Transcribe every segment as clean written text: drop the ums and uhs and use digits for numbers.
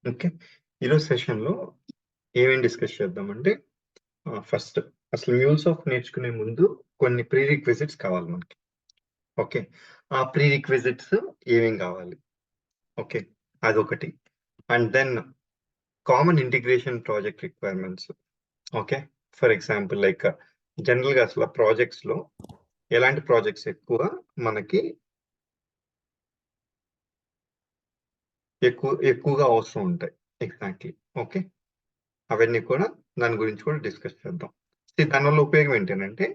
Okay. ఈరోజు సెషన్‌లో ఏమేం డిస్కస్ చేద్దామంటే ఫస్ట్ అసలు మ్యూల్సాఫ్ట్ నేర్చుకునే ముందు కొన్ని ప్రీ రిక్విజిట్స్ కావాలి మనకి. ఓకే. ఆ ప్రీ రిక్విజిట్స్ ఏమేం కావాలి? ఓకే. అదొకటి. And then common integration project requirements. Okay. For example like జనరల్‌గా అసలు ప్రాజెక్ట్స్‌లో ఎలాంటి ప్రాజెక్ట్స్ ఎక్కువ మనకి ఎక్కువగా అవసరం ఉంటాయి. ఎగ్జాక్ట్‌లీ. ఓకే. అవన్నీ కూడా దాని గురించి కూడా డిస్కస్ చేద్దాం. దానివల్ల ఉపయోగం ఏంటనంటే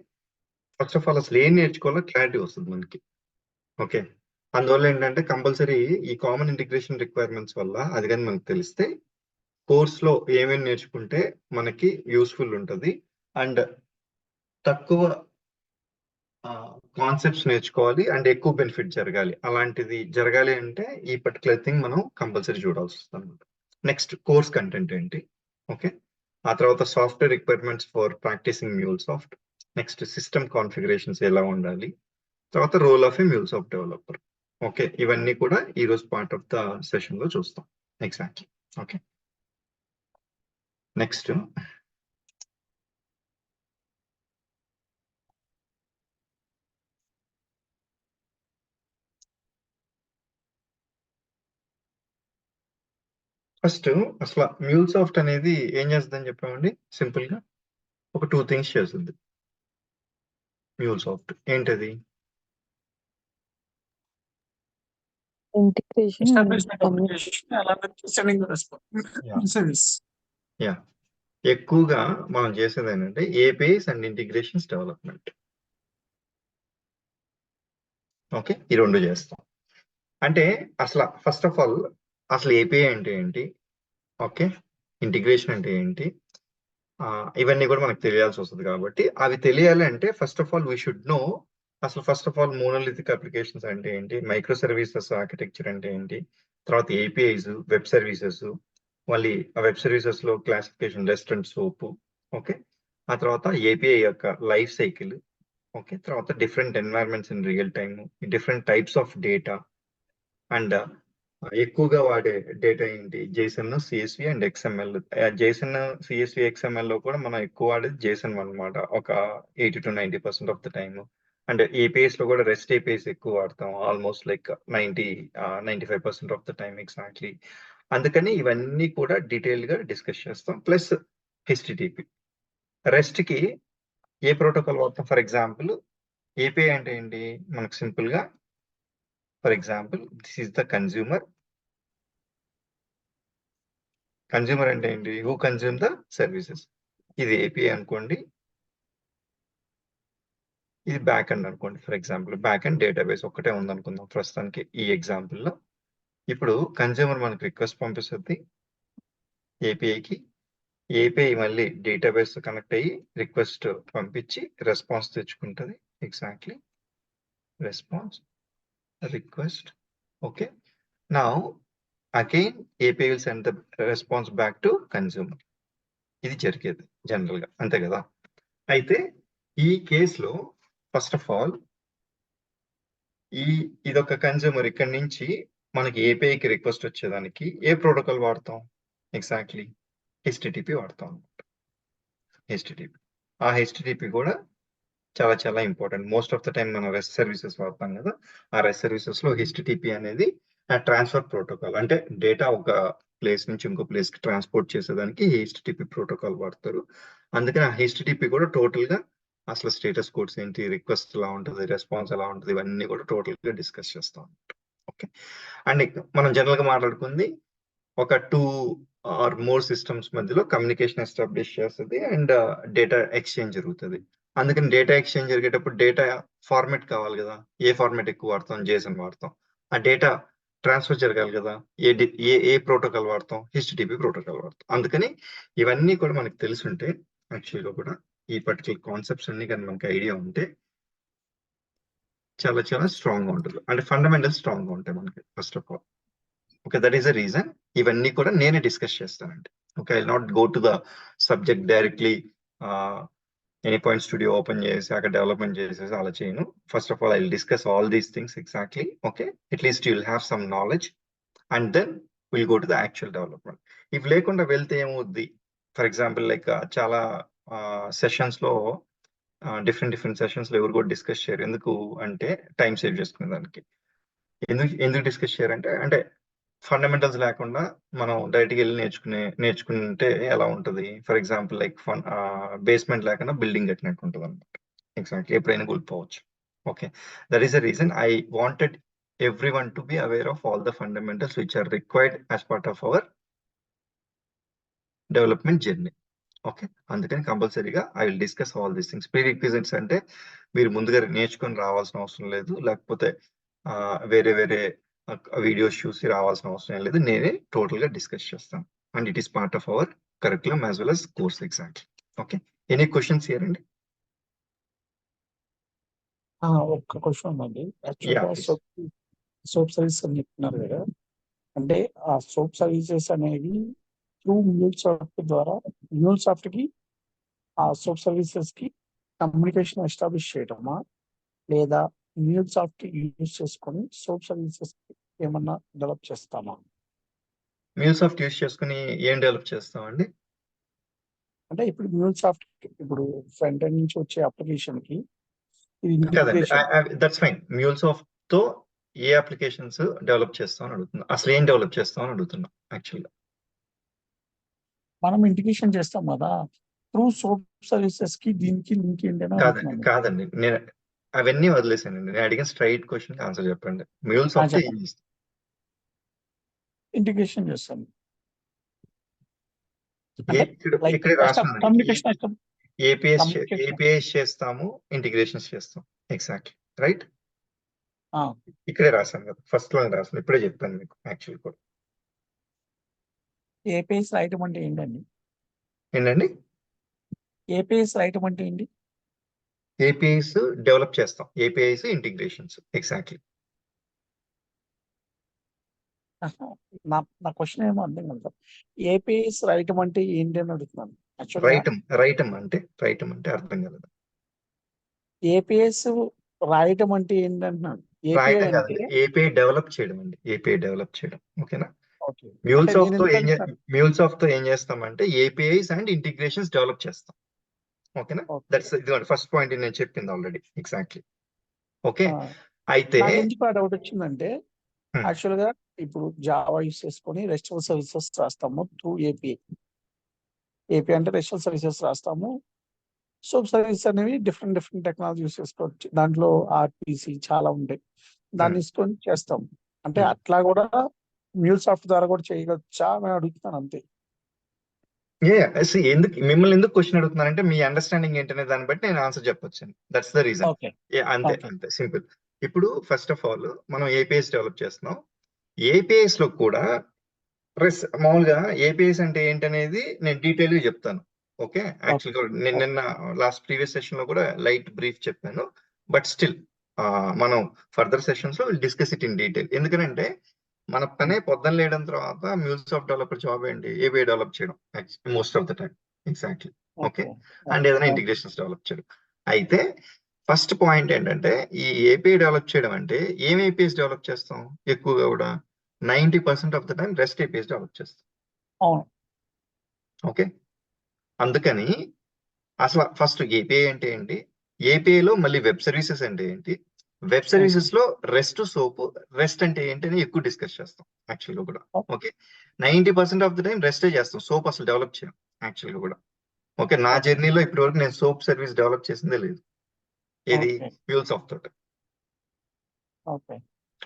ఫస్ట్ ఆఫ్ ఆల్ అసలు ఏం నేర్చుకోవాలో క్లారిటీ వస్తుంది మనకి. ఓకే. అందువల్ల ఏంటంటే కంపల్సరీ ఈ కామన్ ఇంటిగ్రేషన్ రిక్వైర్మెంట్స్ వల్ల అది గాని మనకు తెలిస్తే కోర్స్‌లో ఏమేమి నేర్చుకుంటే మనకి యూజ్‌ఫుల్ ఉంటది. అండ్ తక్కువ కాన్సెప్ట్స్ నేర్చుకోవాలి అండ్ ఎక్కువ బెనిఫిట్ జరగాలి. అలాంటిది జరగాలి అంటే ఈ పర్టిక్యులర్ థింగ్ మనం కంపల్సరీ చూడాల్సొస్తదనమాట. నెక్స్ట్ కోర్స్ కంటెంట్ ఏంటి? ఓకే. ఆ తర్వాత software requirements for practicing MuleSoft. Next system configurations ఎలా ఉండాలి? తర్వాత role of a MuleSoft developer. Okay. ఇవన్నీ కూడా ఈరోజు పార్ట్ ఆఫ్ ద సెషన్‌లో చూస్తాం. ఎగ్జాక్ట్‌లీ. ఓకే. నెక్స్ట్ ఫస్ట్ అసల మ్యూల్సాఫ్ట్ అనేది ఏం చేస్తదని చెప్పామండి? సింపుల్‌గా ఒక 2 థింగ్స్ చేస్తది. మ్యూల్సాఫ్ట్ ఏంటది? Integration Establishment application along with sending the Yeah. service. Yeah! ఎక్కువగా మనం చేసేదేంటంటే APIs and integrations development. Okay. ఈ 2 చేస్తాం. అంటే ఫస్ట్ ఆఫ్ ఆల్ అసలు ఏపీఐ అంటే ఏంటి? ఓకే. ఇంటిగ్రేషన్ అంటే ఏంటి? ఇవన్నీ కూడా మనకు తెలియాల్సొస్తది కాబట్టి అవి తెలియాలి అంటే first of all we should know అసలు first of all monolithic applications అంటే ఏంటి? మైక్రో సర్వీసెస్ ఆర్కిటెక్చర్ అంటే ఏంటి? తర్వాత ఏపీఐస్, వెబ్ సర్వీసెస్, మళ్ళీ ఆ వెబ్ సర్వీసెస్‌లో classification REST and SOAP. Okay. ఆ తర్వాత ఏపీఐ యొక్క లైఫ్ సైకిల్. ఓకే. తర్వాత different environments in real time, different types of data and ఎక్కువగా వాడే డేటా ఏంటి? JSON, CSV and XML. JSON, CSV, ఎక్స్ఎంఎల్‌లో కూడా మనం ఎక్కువ వాడేది జేసన్ అన్నమాట. ఒక 80-90% ఆఫ్ ద టైమ్. అండ్ ఏపీఐస్‌లో కూడా రెస్ట్ ఏపీఐస్ ఎక్కువ వాడతాం. Almost like 95% of the time exactly. అందుకని ఇవన్నీ కూడా డీటెయిల్‌గా డిస్కస్ చేస్తాం. Plus HTTP. రెస్ట్‌కి ఏ ప్రోటోకాల్ వాడతాం? ఫర్ ఎగ్జాంపుల్ ఏపీఐ అంటే ఏంటి? మనకు సింపుల్‌గా for example this is the consumer. Consumer అంటే ఏంటి? Who consume the services. ఇది ఏపీఐ అనుకోండి. ఇది బ్యాక్ ఎండ్ అనుకోండి. For example back end database ఒక్కటే ఉందనుకుందాం ప్రస్తుతానికి ఈ ఎగ్జాంపుల్‌లో. ఇప్పుడు కన్స్యూమర్ మనకు రిక్వెస్ట్ పంపిస్తది ఏపీఐకి. ఏపీఐ మళ్ళీ డేటాబేస్ కనెక్ట్ అయ్యి రిక్వెస్ట్ పంపించి రెస్పాన్స్ తెచ్చుకుంటది. Exactly. Response, request. Okay. Now again API will send the response back to consumer. ఇది జరిగేది జనరల్‌గా. అంతే కదా! అయితే ఈ కేస్‌లో ఫస్ట్ ఆఫ్ ఆల్ ఇదొక కన్స్యూమర్ ఇక్కడి నుంచి మనకి ఏపీఐకి రిక్వెస్ట్ వచ్చేదానికి ఏ ప్రోటోకాల్ వాడతాం? ఎగ్జాక్ట్‌లీ హెచ్‌టిటిపి వాడతాం. హెచ్‌టిటిపి. ఆ హెచ్‌టిటిపి కూడా చాలా చాలా important. Most of the time మనం రెస్ట్ సర్వీసెస్ వాడతాం కదా! ఆ రెస్ట్ సర్వీసెస్‌లో హెచ్‌టిటిపి అనేది ట్రాన్స్‌ఫర్ ప్రోటోకాల్. అంటే డేటా ఒక ప్లేస్ నుంచి ఇంకో ప్లేస్‌కి ట్రాన్స్‌పోర్ట్ చేసేదానికి హెచ్‌టిటిపి ప్రోటోకాల్ వాడతారు. అందుకని ఆ హెచ్‌టిటిపి కూడా టోటల్‌గా అసలు స్టేటస్ కోడ్స్ ఏంటి? రిక్వెస్ట్ ఎలా ఉంటది? రెస్పాన్స్ ఎలా ఉంటది? ఇవన్నీ కూడా టోటల్‌గా డిస్కస్ చేస్తాం. ఓకే. అండ్ మనం జనరల్‌గా మాట్లాడుకుంది ఒక 2 ఆర్ మోర్ సిస్టమ్స్ మధ్యలో కమ్యూనికేషన్ ఎస్టాబ్లిష్ చేస్తది అండ్ డేటా ఎక్స్‌చేంజ్ జరుగుతది. అందుకని డేటా ఎక్స్‌చేంజ్ జరిగేటప్పుడు డేటా ఫార్మాట్ కావాలి గదా! ఏ ఫార్మాట్ ఎక్కువ వాడతాం? జేసన్ వాడతాం. ఆ డేటా ట్రాన్స్‌ఫర్ జరగాలి గదా! ఏ ప్రోటోకాల్ వాడతాం? హెచ్‌టిటిపి ప్రోటోకాల్ వాడతాం. అందుకని ఇవన్నీ కూడా మనకు తెలిసుంటే యాక్చువల్‌గా కూడా ఈ పర్టిక్యులర్ కాన్సెప్ట్స్ అన్నీ గాని మనకి ఐడియా ఉంటే చాలా చాలా స్ట్రాంగ్‌గా ఉంటది. అంటే ఫండమెంటల్స్ స్ట్రాంగ్‌గా ఉంటాయి మనకి first of all. Okay. That is the reason ఇవన్నీ కూడా నేనే డిస్కస్ చేస్తానండి. Okay. I will not go to the subject directly Anypoint Studio open చేసి అక్కడ డెవలప్‌మెంట్ చేసేసి అలా చేయను. First of all I will discuss all these things exactly. Okay. At least you will have some knowledge and then will go to the actual development. ఇవి లేకుండా వెళ్తే ఏమవుద్ది, for example like చాలా సెషన్స్ లో డిఫరెంట్ సెషన్స్ లో ఎవరు కూడా discuss చేయరు. ఎందుకు అంటే టైం సేవ్ చేసుకునే దానికి. ఎందుకు డిస్కస్ చేయరంటే, అంటే ఫండమెంటల్స్ లేకుండా మనం డైరెక్ట్గా వెళ్ళి నేర్చుకుంటే ఎలా ఉంటుంది, ఫర్ ఎగ్జాంపుల్ లైక్ బేస్మెంట్ లేకుండా బిల్డింగ్ కట్టినట్టు ఉంటుంది అనమాట. ఎగ్జాక్ట్లీ, ఎప్పుడైనా కూలిపోవచ్చు. Okay, that is the reason I wanted everyone to be aware of all the fundamentals which are required as part of our development journey. Okay, అందుకని కంపల్సరీగా I will discuss all these things. Pre requisites అంటే మీరు ముందుగా నేర్చుకొని రావాల్సిన అవసరం లేదు, లేకపోతే వేరే వీడియోస్ చూసి రావాల్సిన అవసరం లేదు. నేనే టోటల్ గా డిస్కస్ చేస్తాను, and it is part of hour curriculum as well as course exactly. Okay, any questions here అండి? ఒక్క క్వశ్చన్ ఉందండి. Yeah, యాక్చువల్గా please. సోప్ సర్వీస్ అని చెప్తున్నారు కదా, అంటే ఆ సోప్ సర్వీసెస్ అనేవి త్రూ మ్యూల్సాఫ్ట్ ద్వారా మ్యూల్సాఫ్ట్ కి ఆ సోప్ సర్వీసెస్ కి కమ్యూనికేషన్ ఎస్టాబ్లిష్ చేయటమా, లేదా మ్యూల్సాఫ్ట్ యూజ్ చేసుకొని సోప్ సర్వీసెస్ ఏమన్నా డెవలప్ చేస్తామా? MuleSoft యూస్ చేసుకుని ఏం డెవలప్ చేస్తామండి? అంటే ఇప్పుడు మ్యూల్సాఫ్ట్ ఇప్పుడు ఫ్రంట్ ఎండ్ నుంచి వచ్చే అప్లికేషన్ కి ఇది కాదండి, ఇంటిగ్రేషన్. That's fine. MuleSoft తో ఏ అప్లికేషన్స్ డెవలప్ చేస్తామని అడుగుతున్నా, అసలు ఏం డెవలప్ చేస్తామని అడుగుతున్నా యాక్చువల్గా. మనం ఇంటిగ్రేషన్ చేస్తాం కదా, త్రూ సోప్ సర్వీసెస్ కి దీనికి లింక్ ఏంటి అని అడుగుతున్నాను. కాదండి, నేను అవన్నీ వదిలేసానండి. నేను అడిగిన స్ట్రైట్ క్వశ్చన్ ఆన్సర్ చెప్పండి. MuleSoft ఏం చేస్తాం? ఇంటిగ్రేషన్ చేస్తాను. ఇక్కడ రాస్తున్నాను, కమ్యూనికేషన్ ఏపీఎస్ చేస్తాము, ఇంటిగ్రేషన్స్ చేస్తాం. ఎగ్జాక్ట్లీ రైట్, ఇక్కడే రాశాను కదా, ఫస్ట్ లో రాశాను, ఇప్పుడే చెప్పాను మీకు యాక్చువల్ కూడా. ఏపీఎస్ రాయటం అంటే ఏంటండి? ఏంటండి? ఏపీఎస్ రాయటం అంటే ఏంటి? ఏపీఐస్ డెవలప్ చేస్తాం, ఏపీఐస్ ఇంటిగ్రేషన్స్. ఎగ్జాక్ట్లీ. నా క్వశ్చన్ ఏమో అర్థం కదా, ఏపీఎస్ రాయటం అంటే ఏంటి అని అడుగుతున్నాను. రైటం అంటే అర్థం కలదు. ఏపీఎస్ రాయటం అంటే ఏంటి అంటున్నాను. రాయటం కాదండి, ఏపీఐ డెవలప్ చేయడం అండి. ఏపీఐ డెవలప్ చేయడం. ఓకేనా? ఓకే, MuleSoft తో ఏం చేస్తామంటే ఏపీఐస్ అండ్ ఇంటిగ్రేషన్స్ డెవలప్ చేస్తాం. ఓకేనా? దట్స్ ఫస్ట్ పాయింట్ నేను చెప్పింది ఆల్రెడీ. ఎగ్జాక్ట్లీ. ఓకే, అయితే ఎందుకు ఆ డౌట్ వచ్చిందంటే, యాక్చువల్ గా ఇప్పుడు జావా యూస్ చేసుకొని రెస్టల్ సర్వీసెస్ రాస్తాము త్రూ ఏపీ అంటే రెస్టల్ సర్వీసెస్ రాస్తాము. సోప్ సర్వీస్ అనేవి డిఫరెంట్ టెక్నాలజీ యూస్ చేసుకోవచ్చు. దాంట్లో ఆర్పిసి చాలా ఉంటాయి, దాన్ని తీసుకొని చేస్తాం. అంటే అట్లా కూడా MuleSoft ద్వారా కూడా చేయవచ్చా అని అడుగుతున్నాను అంతే. మిమ్మల్ని ఎందుకు క్వశ్చన్ అడుగుతున్నానంటే మీ అండర్స్టాండింగ్ ఏంటనే దాన్ని బట్టి నేను ఆన్సర్ చెప్పొచ్చు. That's the reason. అంతే సింపుల్. ఇప్పుడు ఫస్ట్ ఆఫ్ ఆల్ మనం ఏపీఎస్ డెవలప్ చేస్తున్నాం. ఏపీఎస్ లో కూడా మామూలుగా ఏపీఎస్ అంటే ఏంటనేది నేను డీటెయిల్ గా చెప్తాను. ఓకే, యాక్చువల్గా నేను నిన్న ప్రీవియస్ సెషన్ లో కూడా లైట్ బ్రీఫ్ చెప్పాను. బట్ స్టిల్ మనం ఫర్దర్ సెషన్స్ లో డిస్కస్ ఇట్ ఇన్ డీటెయిల్. ఎందుకంటే మన పనే పొద్దున్న లేయడం తర్వాత MuleSoft డెవలపర్ జాబ్ ఏంటి, ఏపీఐ డెవలప్ చేయడం most of the time. Exactly. Okay, and ఏదైనా ఇంటిగ్రేషన్స్ డెవలప్ చేయడం. అయితే ఫస్ట్ పాయింట్ ఏంటంటే, ఈ ఏపీఐ డెవలప్ చేయడం అంటే ఏం ఏపీఎస్ డెవలప్ చేస్తాం? ఎక్కువగా కూడా 90% of the time rest APS develop చేస్తాం. ఓకే, అందుకని అసలు ఫస్ట్ ఏపీఐ అంటే ఏంటి, ఏపీఐలో మళ్ళీ వెబ్ సర్వీసెస్ అంటే ఏంటి, వెబ్ సర్వీసెస్ లో రెస్ట్ అంటే ఏంటి అని ఎక్కువ డిస్కస్ చేస్తాం యాక్చువల్ గా కూడా. ఓకే, 90% ఆఫ్ ద టైం రెస్టే చేస్తాం, సోప్ అసలు డెవలప్ చేయం యాక్చువల్ గా కూడా. ఓకే, నా జర్నీలో ఇప్పటి వరకు నేను సోప్ సర్వీస్ డెవలప్ చేసిందే లేదు. ఇది MuleSoft తోటి.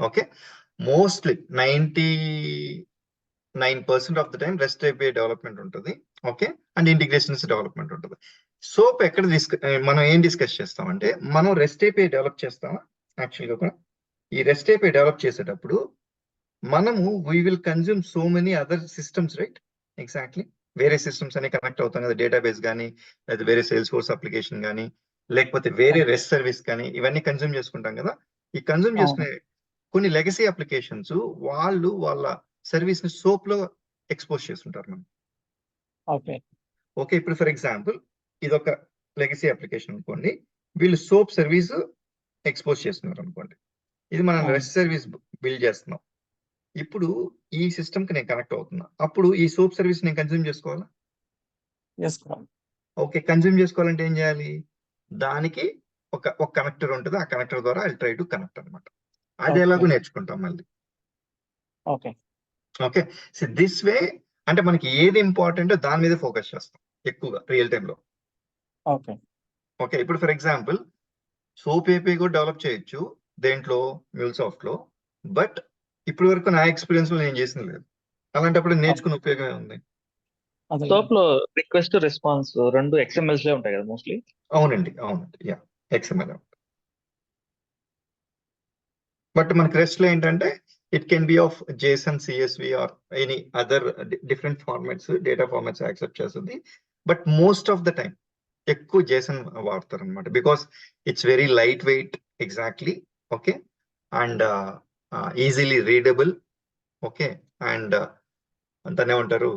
Okay, mostly 99% of the time rest API development ఉంటుంది. ఓకే, అండ్ ఇంటిగ్రేషన్స్ డెవలప్మెంట్ ఉంటుంది. సోప్ ఎక్కడ మనం ఏం డిస్కస్ చేస్తామంటే, మనం రెస్ట్ ఏపీఐ డెవలప్ చేస్తామా యాక్చువల్గా కూడా. ఈ రెస్ట్ ఏపీఐ డెవలప్ చేసేటప్పుడు మనము we will consume so many other systems, right? Exactly, వేరే సిస్టమ్స్ అన్ని కనెక్ట్ అవుతాం కదా, డేటాబేస్ కానీ, లేదా వేరే సేల్స్ ఫోర్స్ అప్లికేషన్ కానీ, లేకపోతే వేరే రెస్ట్ సర్వీస్ కానీ, ఇవన్నీ కన్జ్యూమ్ చేసుకుంటాం కదా. ఈ కన్జ్యూమ్ చేసుకునే కొన్ని లెగసీ అప్లికేషన్స్ వాళ్ళు వాళ్ళ సర్వీస్ ని సోప్ లో ఎక్స్పోజ్ చేస్తుంటారు మనం. ఓకే, ఇప్పుడు ఫర్ ఎగ్జాంపుల్ ఇదొక లెగసీ అప్లికేషన్ అనుకోండి, వీళ్ళు సోప్ సర్వీస్ ఎక్స్పోజ్ చేస్తున్నారు అనుకోండి. ఇది మనం రెస్ట్ సర్వీస్ బిల్డ్ చేస్తున్నాం. ఇప్పుడు ఈ సిస్టమ్ కి నేను కనెక్ట్ అవుతున్నా, అప్పుడు ఈ సోప్ సర్వీస్ నేను కన్జ్యూమ్ చేసుకోవాలా? చేసుకోవాలి. ఓకే, కన్జ్యూమ్ చేసుకోవాలంటే ఏం చేయాలి? దానికి ఒక కనెక్టర్ ఉంటుంది, ఆ కనెక్టర్ ద్వారా ఐ ట్రై టు కనెక్ట్ అనమాట. అది ఎలాగో ఓకే. నేర్చుకుంటాం మళ్ళీ. Okay. Okay, so this way అంటే మనకి ఏది ఇంపార్టెంట్ దాని మీద ఫోకస్ చేస్తాం ఎక్కువగా రియల్ టైంలో. ఓకే. ఓకే, ఇప్పుడు ఫర్ ఎగ్జాంపుల్ సోప్ ఏపీ కూడా డెవలప్ చేయొచ్చు దేంట్లో, MuleSoft లో. బట్ ఇప్పటి వరకు నా ఎక్స్పీరియన్స్ లో నేను చేసింది లేదు. అలాంటప్పుడు నేర్చుకునే ఉపయోగమే ఉంది. అదే. సోప్ లో రిక్వెస్ట్ రెస్పాన్స్ రెండు XMLs లే ఉంటాయి కదా మోస్ట్లీ. అవునండి, యా, XML. బట్ మనకి రెస్ట్ లో ఏంటంటే it can be of JSON, CSV or any other different formats, data formats accept చేస్తుంది. But most of the time ఎక్కువ JSON వాడతారు అనమాట, because it's very lightweight. Exactly. Okay, and easily readable. Okay, and దాన్ని ఏమంటారు,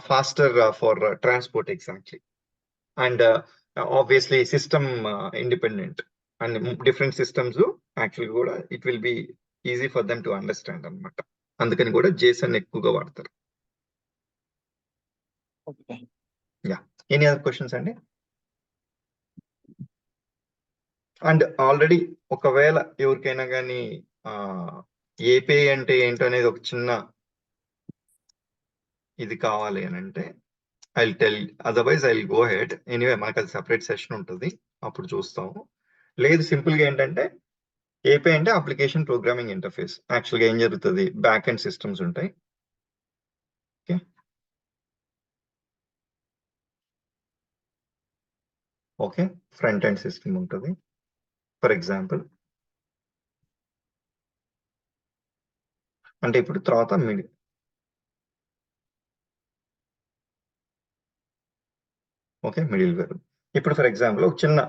faster for transport. Exactly. And obviously system independent, and different systems actual కూడా it will be easy for them to understand అనమాట. అందుకని కూడా JSON ఎక్కువగా వాడతారు. Okay. Yeah, any other questions అండి? And already ఒకవేళ ఎవరికైనా కానీ ఏపీఐ అంటే ఏంటనేది ఒక చిన్న ఇది కావాలి అని అంటే I tell, otherwise I go head. Anyway మనకు అది సపరేట్ సెషన్ ఉంటుంది, అప్పుడు చూస్తాము. లేదు, సింపుల్ గా ఏంటంటే ఏపీఐ అంటే అప్లికేషన్ ప్రోగ్రామింగ్ ఇంటర్ఫేస్. యాక్చువల్ గా ఏం జరుగుతుంది, బ్యాక్ ఎండ్ సిస్టమ్స్ ఉంటాయి. Okay, okay, front end system ఉంటుంది. ఫర్ ఎగ్జాంపుల్ అంటే ఇప్పుడు తర్వాత మిడిల్ వేర్. ఇప్పుడు ఫర్ ఎగ్జాంపుల్ ఒక చిన్న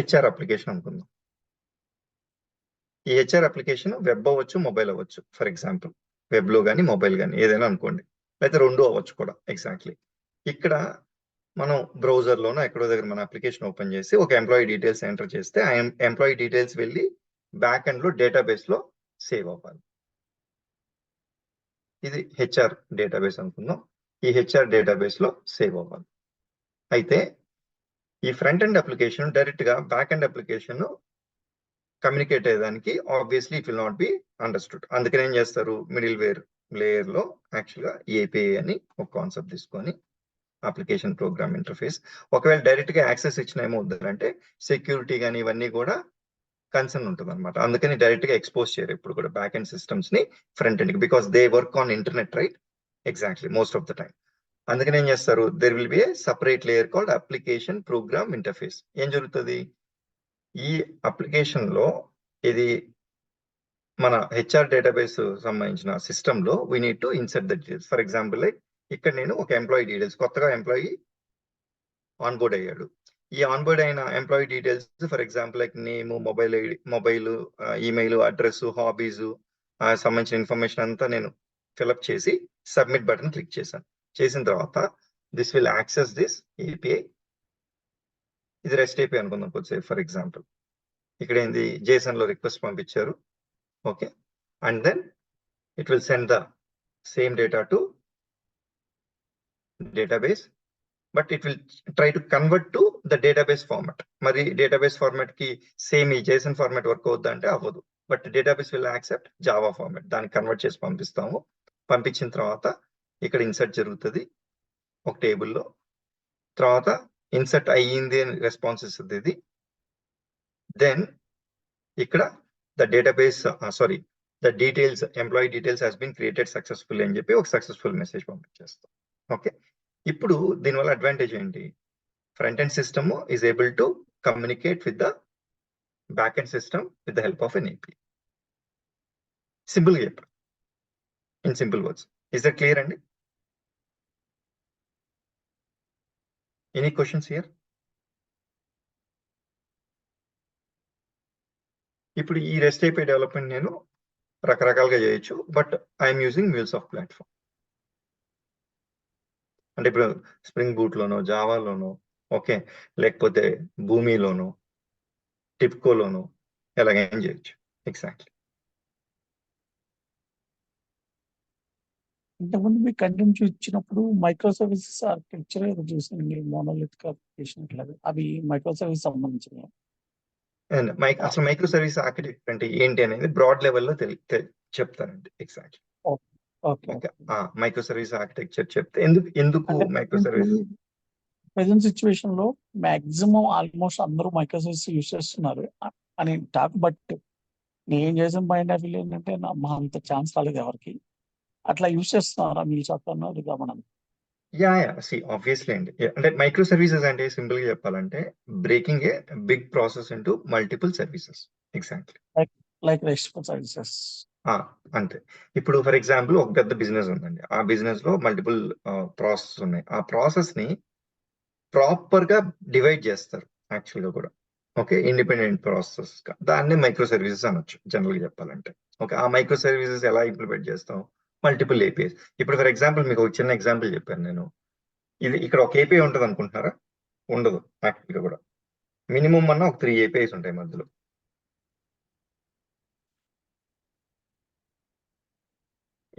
HR అప్లికేషన్ అనుకుందాం. ఈ HR అప్లికేషన్ వెబ్ అవ్వచ్చు, మొబైల్ అవ్వచ్చు. ఫర్ ఎగ్జాంపుల్ వెబ్ లో కానీ మొబైల్ కానీ ఏదైనా అనుకోండి, లేకపోతే రెండు అవ్వచ్చు కూడా. ఎగ్జాక్ట్లీ. ఇక్కడ మనం బ్రౌజర్ లోనో ఎక్కడో దగ్గర మన అప్లికేషన్ ఓపెన్ చేసి ఒక ఎంప్లాయీ డీటెయిల్స్ ఎంటర్ చేస్తే ఆ ఎంప్లాయీ డీటెయిల్స్ వెళ్ళి బ్యాక్ ఎండ్ లో డేటాబేస్ లో సేవ్ అవ్వాలి. ఇది HR డేటాబేస్ అనుకుందాం. ఈ HR డేటాబేస్ లో సేవ్ అవ్వాలి. అయితే ఈ ఫ్రంట్ ఎండ్ అప్లికేషన్ డైరెక్ట్ గా బ్యాక్ ఎండ్ అప్లికేషన్ కమ్యూనికేట్ అయ్యేదానికి obviously it will not be understood. అందుకని ఏం చేస్తారు, మిడిల్ వేర్ లేయర్ లో యాక్చువల్ గా ఏపీఐ అని ఒక కాన్సెప్ట్ తీసుకొని అప్లికేషన్ ప్రోగ్రామ్ ఇంటర్ఫేస్. ఒకవేళ డైరెక్ట్ గా యాక్సెస్ ఇచ్చిన ఏమవుతుందంటే సెక్యూరిటీ కానీ ఇవన్నీ కూడా కన్సర్న్ ఉంటుంది అనమాట. అందుకని డైరెక్ట్ గా ఎక్స్పోజ్ చేయరు ఇప్పుడు కూడా బ్యాక్ ఎండ్ సిస్టమ్స్ ని ఫ్రంట్ ఎండ్ కి, because they work on internet, right? Exactly, most of the time. అందుకని ఏం చేస్తారు, there will be A separate layer called application program interface. ఏం జరుగుతుంది, ఈ అప్లికేషన్ లో ఇది మన HR డేటాబేస్ సంబంధించిన సిస్టమ్ లో we need to insert the details. For example like ఇక్కడ నేను ఒక ఎంప్లాయీ డీటెయిల్స్, కొత్తగా ఎంప్లాయీ ఆన్బోర్డ్ అయ్యాడు. ఈ ఆన్బోర్డ్ అయిన employee details for example like name, mobile, email address, hobbies సంబంధించిన ఇన్ఫర్మేషన్ అంతా నేను ఫిల్అప్ చేసి సబ్మిట్ బటన్ క్లిక్ చేశాను. చేసిన తర్వాత this will access this API. ఇది రెస్ట్ ఏపీఐ అనుకుందాం కొద్దిసేపు. ఫర్ ఎగ్జాంపుల్ ఇక్కడ ఏంది, JSON లో రిక్వెస్ట్ పంపించారు. Okay, and then it will send the same data to database, but it will try to convert to the database format. మరి database format కి same ఈ JSON format వర్క్ అవుద్దా అంటే అవ్వదు, but database will accept Java format. దాన్ని convert చేసి పంపిస్తాము. పంపించిన తర్వాత ఇక్కడ ఇన్సర్ట్ జరుగుతుంది ఒక టేబుల్లో. తర్వాత ఇన్సర్ట్ అయ్యింది అని రెస్పాన్స్ ఇస్తుంది ఇది. దెన్ ఇక్కడ the database the details, employee details has been created successful అని చెప్పి ఒక సక్సెస్ఫుల్ మెసేజ్ పంపించేస్తాం. ఓకే, ఇప్పుడు దీనివల్ల అడ్వాంటేజ్ ఏంటి, front end system is able to communicate with the back end system with the help of an API. Simple గా చెప్పారు, in simple words. Is that clear అండి? Any questions here? ఇప్పుడు ఈ REST API development నేను రకరకాలుగా చేయొచ్చు, but I'm using MuleSoft platform. అంటే ఇప్పుడు స్ప్రింగ్ బూట్ లోనో, జావాలోనో, ఓకే, లేకపోతే భూమిలోనో, టిప్కోలోనో ఎలాగైనా చేయొచ్చు. ఎగ్జాక్ట్లీ. ఇంతకుముందు మీకు కంటెంట్ ఇచ్చినప్పుడు మైక్రో సర్వీసెస్ ఆర్కిటెక్చర్ ఏదో చూసానండి, మోనోలిథిక్ అప్లికేషన్ ఇట్లాగా. అవి మైక్రో సర్వీస్ సంబంధించినవి. అండ్ అసలు మైక్రో సర్వీస్ ఆర్కిటెక్ట్ అంటే ఏంటి అనేది బ్రాడ్ లెవెల్లో చెప్తానండి. Exact. Okay okay. Micro service architecture చెప్తే ఎందుకు అంటే మైక్రో సర్వీస్ ప్రెసెంట్ సిచ్యువేషన్ లో మాక్సిమం ఆల్మోస్ట్ అందరూ మైక్రో సర్వీస్ యూజ్ చేస్తున్నారు అని టాక్. బట్ నేను చేసిన పాయింట్ ఆఫ్ వ్యూ ఏంటంటే మా అంత ఛాన్స్ రాలేదు ఎవరికి. అట్లా యూజ్ చేస్తున్నారా మీరు చెప్తున్నారు గమనం? సి ఆబ్వియస్లీ అండి. అంటే మైక్రో సర్వీసెస్ అంటే సింపుల్ గా చెప్పాలంటే breaking a big process into multiple services. Exactly. Like RESTful services. అంతే. ఇప్పుడు ఫర్ ఎగ్జాంపుల్ ఒక పెద్ద బిజినెస్ ఉందండి. ఆ బిజినెస్ లో మల్టిపుల్ ప్రాసెస్ ఉన్నాయి. ఆ ప్రాసెస్ ని ప్రాపర్ గా డివైడ్ చేస్తారు యాక్చువల్ గా కూడా. ఓకే. ఇండిపెండెంట్ ప్రాసెస్ దాన్ని మైక్రో సర్వీసెస్ అనొచ్చు జనరల్ గా చెప్పాలంటే. ఓకే. ఆ మైక్రో సర్వీసెస్ ఎలా ఇంప్లిమెంట్ చేస్తాం? Multiple APIs. ఇప్పుడు ఫర్ ఎగ్జాంపుల్ మీకు ఒక చిన్న ఎగ్జాంపుల్ చెప్పాను నేను. ఇది ఇక్కడ ఒక ఏపీఐ ఉంటుంది అనుకుంటున్నారా? ఉండదు యాక్చువల్ గా కూడా. మినిమం అన్న ఒక 3 ఏపీఐస్ ఉంటాయి మధ్యలో.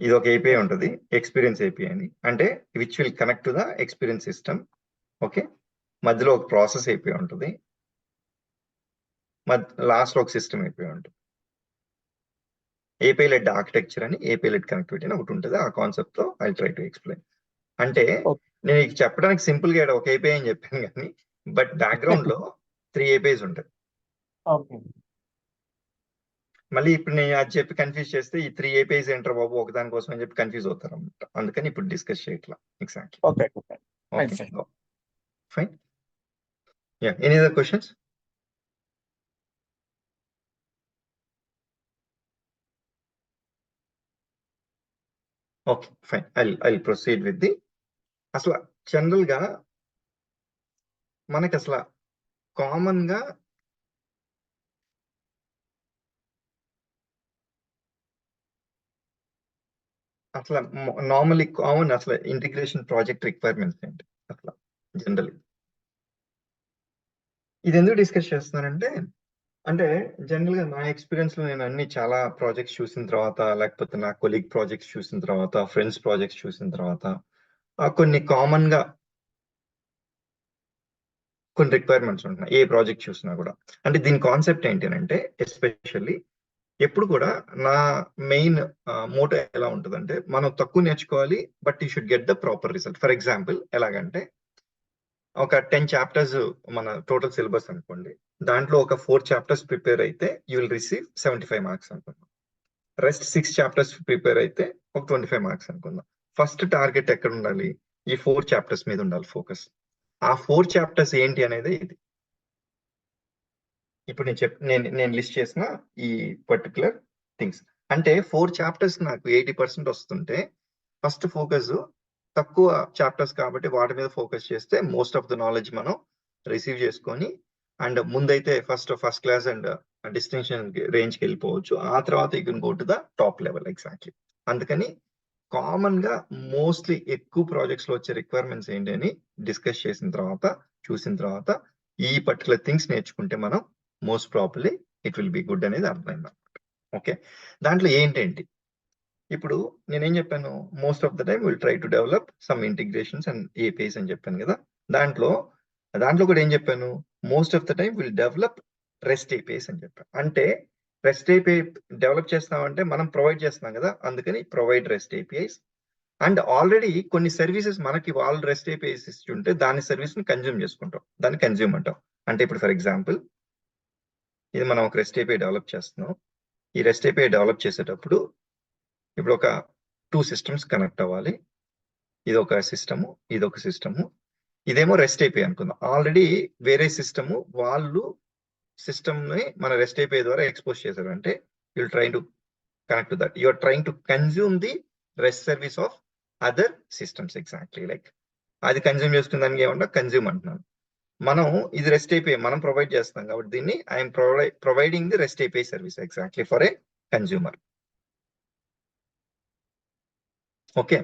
ఇది ఒక ఏపీఐ ఉంటుంది, ఎక్స్పీరియన్స్ ఏపీఐ అని. అంటే which will connect to the experience system. Okay. మధ్యలో ఒక ప్రాసెస్ ఏపీఐ ఉంటుంది, లాస్ట్ లో ఒక సిస్టమ్ ఏపీఐ ఉంటుంది. ఏపీఐ లెడ్ ఆర్కిటెక్చర్ అని, ఏపీఐ లెడ్ కనెక్టివిటీ అని ఒకటి ఉంటుంది. ఆ కాన్సెప్ట్ తో ఐ ట్రై టు ఎక్స్ప్లెయిన్. అంటే నేను చెప్పడానికి సింపుల్ గా ఒక ఏపీఐ అని చెప్పాను కానీ బట్ బ్యాక్గ్రౌండ్ లో 3 ఏపీఐస్ ఉంటాయి. ఓకే. మళ్ళీ ఇప్పుడు నేను అది చెప్పి కన్ఫ్యూజ్ చేస్తే ఈ 3 ఏపీఐస్ ఏంటారు బాబు ఒకదాని కోసం అని చెప్పి కన్ఫ్యూజ్ అవుతారు అనమాట. అందుకని ఇప్పుడు డిస్కస్ చేయట్లా. Exactly. Okay. Fine. Any other questions? Okay fine. I proceed with the. అసలు జనరల్ గా మనకి అసలు కామన్ గా అసలు నార్మల్లీ కామన్ అసలు ఇంటిగ్రేషన్ ప్రాజెక్ట్ రిక్వైర్మెంట్స్ ఏంటి అట్లా జనరల్లీ? ఇది ఎందుకు డిస్కస్ చేస్తున్నానంటే, అంటే జనరల్ గా నా ఎక్స్పీరియన్స్ లో నేను అన్ని చాలా ప్రాజెక్ట్స్ చూసిన తర్వాత, లేకపోతే నా కొలీగ్ ప్రాజెక్ట్స్ చూసిన తర్వాత, ఫ్రెండ్స్ ప్రాజెక్ట్స్ చూసిన తర్వాత కొన్ని కామన్ గా కొన్ని రిక్వైర్మెంట్స్ ఉంటున్నాయి ఏ ప్రాజెక్ట్ చూసినా కూడా. అంటే దీని కాన్సెప్ట్ ఏంటి అంటే ఎస్పెషల్లీ ఎప్పుడు కూడా నా మెయిన్ మోటో ఎలా ఉంటుందంటే మనం తక్కువ నేర్చుకోవాలి but you should get the proper result. For example ఎలాగంటే ఒక 10 చాప్టర్స్ మన టోటల్ సిలబస్ అనుకోండి, దాంట్లో ఒక 4 చాప్టర్స్ ప్రిపేర్ అయితే యూ విల్ రిసీవ్ 75 మార్క్స్ అనుకుందాం. రెస్ట్ 6 చాప్టర్స్ ప్రిపేర్ అయితే ఒక 25 మార్క్స్ అనుకుందాం. ఫస్ట్ టార్గెట్ ఎక్కడ ఉండాలి? ఈ 4 చాప్టర్స్ మీద ఉండాలి ఫోకస్. ఆ 4 చాప్టర్స్ ఏంటి అనేది ఇది. ఇప్పుడు నేను లిస్ట్ చేసిన ఈ పర్టికులర్ థింగ్స్ అంటే 4 చాప్టర్స్ నాకు 80% వస్తుంటే ఫస్ట్ ఫోకస్ తక్కువ చాప్టర్స్ కాబట్టి వాటి మీద ఫోకస్ చేస్తే మోస్ట్ ఆఫ్ ద నాలెడ్జ్ మనం రిసీవ్ చేసుకొని అండ్ ముందైతే ఫస్ట్ క్లాస్ అండ్ డిస్టింక్షన్ రేంజ్కి వెళ్ళిపోవచ్చు. ఆ తర్వాత you can go to the top level. Exactly. అందుకని కామన్ గా మోస్ట్లీ ఎక్కువ ప్రాజెక్ట్స్ లో వచ్చే రిక్వైర్మెంట్స్ ఏంటి అని డిస్కస్ చేసిన తర్వాత చూసిన తర్వాత ఈ పర్టికులర్ థింగ్స్ నేర్చుకుంటే మనం most properly it will be good అనేది అర్థమైంది అనమాట. ఓకే. దాంట్లో ఏంటేంటి ఇప్పుడు నేనేం చెప్పాను? Most of the time will try to develop some integrations and APIs అని చెప్పాను కదా. దాంట్లో కూడా ఏం చెప్పాను? Most of the time will develop rest APIs అని చెప్పాను. అంటే రెస్ట్ ఏపీఐ డెవలప్ చేస్తామంటే మనం ప్రొవైడ్ చేస్తున్నాం కదా, అందుకని provide rest APIs. And already కొన్ని సర్వీసెస్ మనకి వాళ్ళు రెస్ట్ ఏపీఐస్ ఇస్తుంటే దాని సర్వీస్ ని కన్జ్యూమ్ చేసుకుంటాం, దాన్ని కన్జ్యూమ్ అంటాం. అంటే ఇప్పుడు ఫర్ ఎగ్జాంపుల్ ఇది మనం ఒక రెస్ట్ ఏపీఐ డెవలప్ చేస్తున్నాం. ఈ రెస్ట్ ఏపీఐ డెవలప్ చేసేటప్పుడు ఇప్పుడు ఒక 2 సిస్టమ్స్ కనెక్ట్ అవ్వాలి. ఇది ఒక సిస్టము, ఇది ఒక సిస్టము. ఇదేమో రెస్ట్ ఏపీఐ అనుకుందాం. ఆల్రెడీ వేరే సిస్టము వాళ్ళు సిస్టమ్ ని మన రెస్ట్ ఏపీఐ ద్వారా ఎక్స్పోజ్ చేశారు. అంటే you'll try to connect to that. You're trying to consume the REST service of other systems. Exactly. Like అది కన్జ్యూమ్ చేసుకున్న దానికి ఏమన్నా కన్జ్యూమ్ అంటున్నాను. మనం ఇది రెస్ట్ ఏపీఐ మనం ప్రొవైడ్ చేస్తాం కాబట్టి దీన్ని I'm providing the rest API service exactly for a consumer. Okay.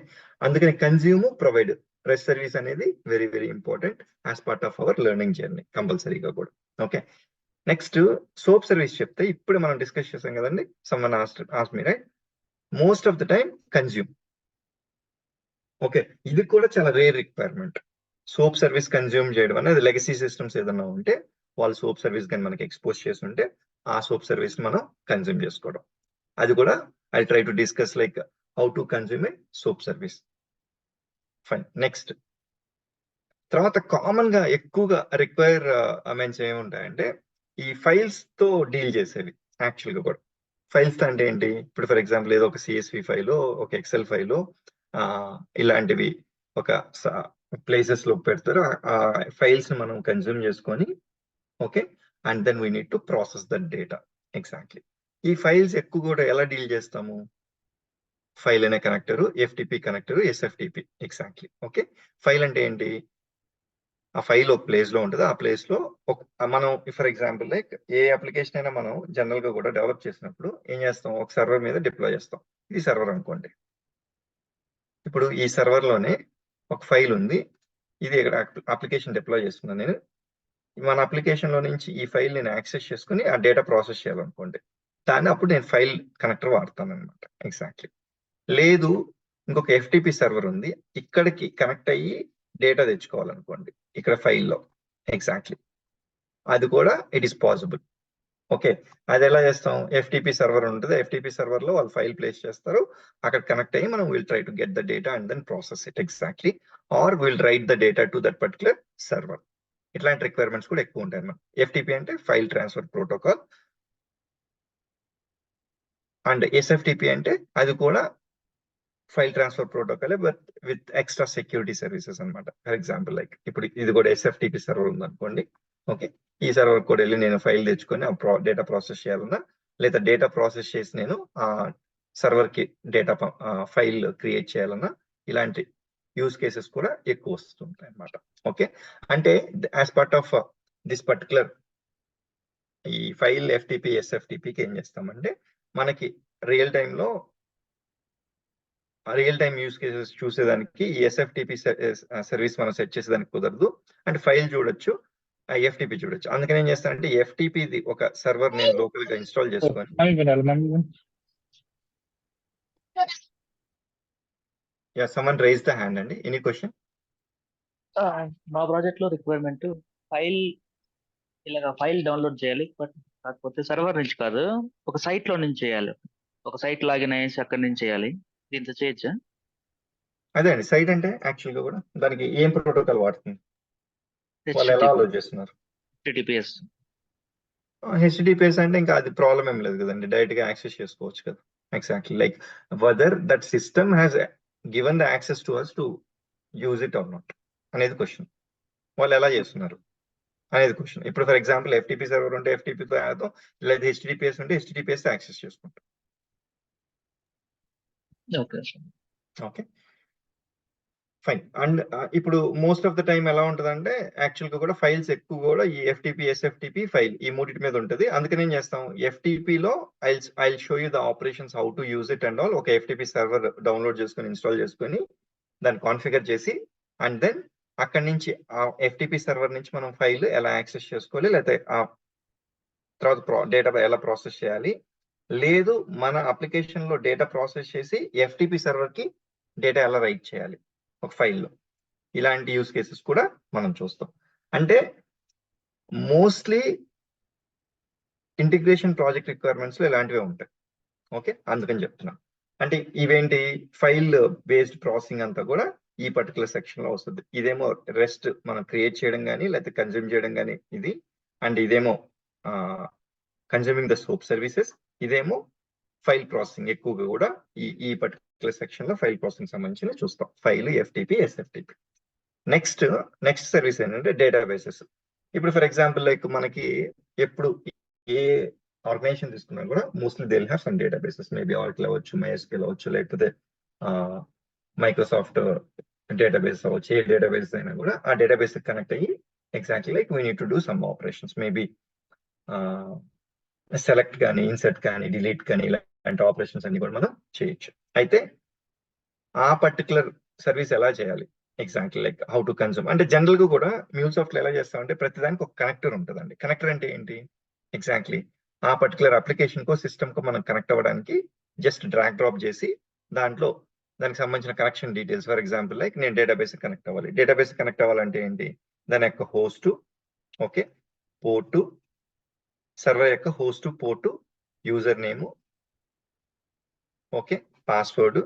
అందుకని కన్జ్యూమ్ ప్రొవైడ్ రెస్ట్ సర్వీస్ అనేది very very important as part of hour learning journey కంపల్సరీగా కూడా. ఓకే. నెక్స్ట్ సోప్ సర్వీస్ చెప్తే ఇప్పుడు మనం డిస్కస్ చేసాం కదండి. Someone asked me right. Most of the time consume. Okay, ఇది కూడా చాలా rare requirement. Soap service consume చేయడం అనేది లెగసీ సిస్టమ్స్ ఏదైనా ఉంటే వాళ్ళు సోప్ సర్వీస్ కానీ మనకి ఎక్స్పోజ్ చేసి ఉంటే ఆ సోప్ సర్వీస్ మనం కన్జ్యూమ్ చేసుకోవడం. అది కూడా I try to discuss like how to consume A soap service. Fine. Next తర్వాత కామన్ గా ఎక్కువగా రిక్వైర్ మీన్స్ ఏముంటాయంటే ఈ ఫైల్స్ తో డీల్ చేసేవి. యాక్చువల్ గా కూడా ఫైల్స్ అంటే ఏంటి, ఇప్పుడు ఫర్ ఎగ్జాంపుల్ ఏదో ఒక సిఎస్వి ఫైలో ఒక ఎక్సెల్ ఫైలో ఇలాంటివి ఒక ప్లేసెస్ లో పెడతారు. ఆ ఫైల్స్ మనం కన్జ్యూమ్ చేసుకొని okay, and then we need to process that data. Exactly ఈ ఫైల్స్ ఎక్కువ కూడా ఎలా డీల్ చేస్తాము, ఫైల్ అనే connector, FTP connector, SFTP. Exactly. Okay, file అంటే ఏంటి, ఆ ఫైల్ ఒక ప్లేస్ లో ఉంటుంది. ఆ ప్లేస్ లో మనం for example like A application అయినా మనం జనరల్ గా కూడా డెవలప్ చేసినప్పుడు ఏం చేస్తాం, ఒక సర్వర్ మీద డిప్లాయ్ చేస్తాం. ఇది సర్వర్ అనుకోండి. ఇప్పుడు ఈ సర్వర్ లోనే ఒక ఫైల్ ఉంది, ఇది ఇక్కడ అప్లికేషన్ డిప్లాయ్ చేస్తున్నాను నేను. మన అప్లికేషన్ లో నుంచి ఈ ఫైల్ నేను యాక్సెస్ చేసుకుని ఆ డేటా ప్రాసెస్ చేయాలనుకోండి, దాన్ని అప్పుడు నేను ఫైల్ కనెక్టర్ వాడతాను అనమాట. ఎగ్జాక్ట్లీ. లేదు ఇంకొక ఎఫ్టిపి సర్వర్ ఉంది, ఇక్కడికి కనెక్ట్ అయ్యి డేటా తెచ్చుకోవాలనుకోండి ఇక్కడ ఫైల్లో. ఎగ్జాక్ట్లీ, అది కూడా ఇట్ ఈస్ పాసిబుల్. ఓకే, అది ఎలా చేస్తాం, ఎఫ్టిపి సర్వర్ ఉంటుంది, ఎఫ్టిపి సర్వర్ లో వాళ్ళు ఫైల్ ప్లేస్ చేస్తారు, అక్కడ కనెక్ట్ అయ్యి మనం will try to get the data and then process it. Exactly. Or will write the data to that particular server. ఇట్లాంటి రిక్వైర్మెంట్స్ కూడా ఎక్కువ ఉంటాయి అన్నమాట. ఎఫ్టిపి అంటే file transfer protocol, and SFTP అంటే అది కూడా file transfer protocol but with extra security services అనమాట. ఫర్ ఎగ్జాంపుల్ లైక్ ఇప్పుడు ఇది కూడా ఎస్ఎఫ్టిపి సర్వర్ ఉందనుకోండి. ఓకే, ఈ సర్వర్ కూడా వెళ్ళి నేను ఫైల్ తెచ్చుకొని ఆ డేటా ప్రాసెస్ చేయాలన్నా, లేదా డేటా ప్రాసెస్ చేసి నేను ఆ సర్వర్ కి డేటా ఫైల్ క్రియేట్ చేయాలన్నా, ఇలాంటి యూస్ కేసెస్ కూడా ఎక్కువ వస్తుంటాయి అన్నమాట. ఓకే, అంటే as part of this particular ఈ ఫైల్ ఎఫ్టిపి ఎస్ఎఫ్టిపికి ఏం చేస్తామంటే మనకి రియల్ టైంలో రియల్ టైమ్ యూస్ కేసెస్ చూసేదానికి ఈ ఎస్ఎఫ్టిపి సర్వీస్ మనం సెట్ చేసేదానికి కుదరదు. అండ్ ఫైల్ చూడొచ్చు, ఎఫ్టిపి చూడొచ్చు. అందుకని ఏం చేస్తానంటే ఎఫ్టిపి ఒక సర్వర్ నేను లోకల్ గా ఇన్స్టాల్ చేసుకొని. Yeah, someone raise the hand అండి. Any question? మా ప్రాజెక్ట్ లో రిక్వైర్మెంట్ ఇలాగ ఫైల్ డౌన్లోడ్ చేయాలి, బట్ కాకపోతే సర్వర్ నుంచి కాదు, ఒక సైట్ లో నుంచి చేయాలి. ఒక సైట్ లాగిన్ అయ్యేసి అక్కడి నుంచి చేయాలి. దీంతో చేయొచ్చా? అదే అండి, సైట్ అంటే యాక్చువల్ గా కూడా దానికి ఏం ప్రోటోకాల్ వాడుతుంది, వాళ్ళు ఎలా అలో చేస్తున్నారు? హెచ్టిటిపిఎస్. హెచ్డిపిఎస్ అంటే ఇంకా అది ప్రాబ్లం ఏం లేదు కదండి, డైరెక్ట్ గా యాక్సెస్ చేసుకోవచ్చు కదా. Exactly, like whether that system has given the access to us to use it or not అనేది క్వశ్చన్. వాళ్ళు ఎలా చేస్తున్నారు అనేది క్వశ్చన్. ఇప్పుడు ఫర్ ఎగ్జాంపుల్ ఎఫ్టిపి సర్వర్ ఉంటే ఎఫ్టిపితో యాడ్తాం, లేదా హెచ్డిపిఎస్ ఉంటే హెచ్డిపిఎస్ యాక్సెస్ చేసుకుంటాం. Okay, fine. అండ్ ఇప్పుడు మోస్ట్ ఆఫ్ ద టైం ఎలా ఉంటదంటే యాక్చువల్ గా కూడా ఫైల్స్ ఎక్కువ కూడా ఈ ఎఫ్టిపి ఎస్ఎఫ్టిపి ఫైల్ ఈ మూడింటి మీద ఉంటుంది. అందుకని ఏం చేస్తాం, ఎఫ్టిపి లో I show you the operations how to use it and all. ఒక ఎఫ్టిపి సర్వర్ డౌన్లోడ్ చేసుకొని ఇన్స్టాల్ చేసుకొని దాన్ని కాన్ఫిగర్ చేసి అండ్ దెన్ అక్కడి నుంచి ఆ ఎఫ్టిపి సర్వర్ నుంచి మనం ఫైల్ ఎలా యాక్సెస్ చేసుకోవాలి, లేకపోతే ఆ తర్వాత డేటా ఎలా ప్రాసెస్ చేయాలి, లేదు మన అప్లికేషన్ లో డేటా ప్రాసెస్ చేసి ఎఫ్టిపి సర్వర్ కి డేటా ఎలా రైట్ చేయాలి ఒక ఫైల్లో, ఇలాంటి యూస్ కేసెస్ కూడా మనం చూస్తాం. అంటే మోస్ట్లీ ఇంటిగ్రేషన్ ప్రాజెక్ట్ రిక్వైర్మెంట్స్ లో ఇలాంటివే ఉంటాయి. ఓకే, అందుకని చెప్తున్నా. అంటే ఇవేంటి, ఫైల్ బేస్డ్ ప్రాసెసింగ్ అంతా కూడా ఈ పర్టికులర్ సెక్షన్ లో వస్తుంది. ఇదేమో రెస్ట్ మనం క్రియేట్ చేయడం కానీ లేకపోతే కన్జ్యూమ్ చేయడం కానీ ఇది, అండ్ ఇదేమో కన్జ్యూమింగ్ ద సోప్ సర్వీసెస్, ఇదేమో ఫైల్ ప్రాసెసింగ్. ఎక్కువగా కూడా ఈ పర్టికులర్ సెక్షన్ లో ఫైల్ ప్రాసెసింగ్ సంబంధించి చూస్తాం, ఫైల్ ఎఫ్టిపి ఎస్ఎఫ్టిపి. నెక్స్ట్ సర్వీస్ ఏంటంటే డేటాబేసెస్. ఇప్పుడు ఫర్ ఎగ్జాంపుల్ లైక్ మనకి ఎప్పుడు ఏ ఆర్గనైజేషన్ తీసుకున్నా కూడా mostly they will have some databases, maybe ఆర్కిల్ అవ్వచ్చు, MySQL అవ్వచ్చు, లేకపోతే మైక్రోసాఫ్ట్ డేటాబేస్ అవ్వచ్చు. ఏ డేటాబేస్ అయినా కూడా ఆ డేటాబేస్ కనెక్ట్ అయ్యి exactly like we need to do some operations, maybe select కానీ ఇన్సర్ట్ కానీ డిలీట్ కానీ ఇలాంటి ఆపరేషన్స్ అన్ని కూడా మనం చేయొచ్చు. అయితే ఆ పర్టికులర్ సర్వీస్ ఎలా చేయాలి, exactly like how to consume. అంటే జనరల్ గా కూడా MuleSoft లో ఎలా చేస్తామంటే ప్రతిదానికి ఒక కనెక్టర్ ఉంటుందండి. కనెక్టర్ అంటే ఏంటి, ఎగ్జాక్ట్లీ ఆ పర్టికులర్ అప్లికేషన్ కో సిస్టమ్ కో మనం కనెక్ట్ అవ్వడానికి జస్ట్ డ్రాగ్ డ్రాప్ చేసి దాంట్లో దానికి సంబంధించిన connection details. For example like నేను డేటాబేస్ కనెక్ట్ అవ్వాలి. డేటాబేస్ కనెక్ట్ అవ్వాలంటే ఏంటి? దాని యొక్క హోస్ట్, ఓకే, పోర్టు, సర్వర్ యొక్క host, port, user name, okay, password,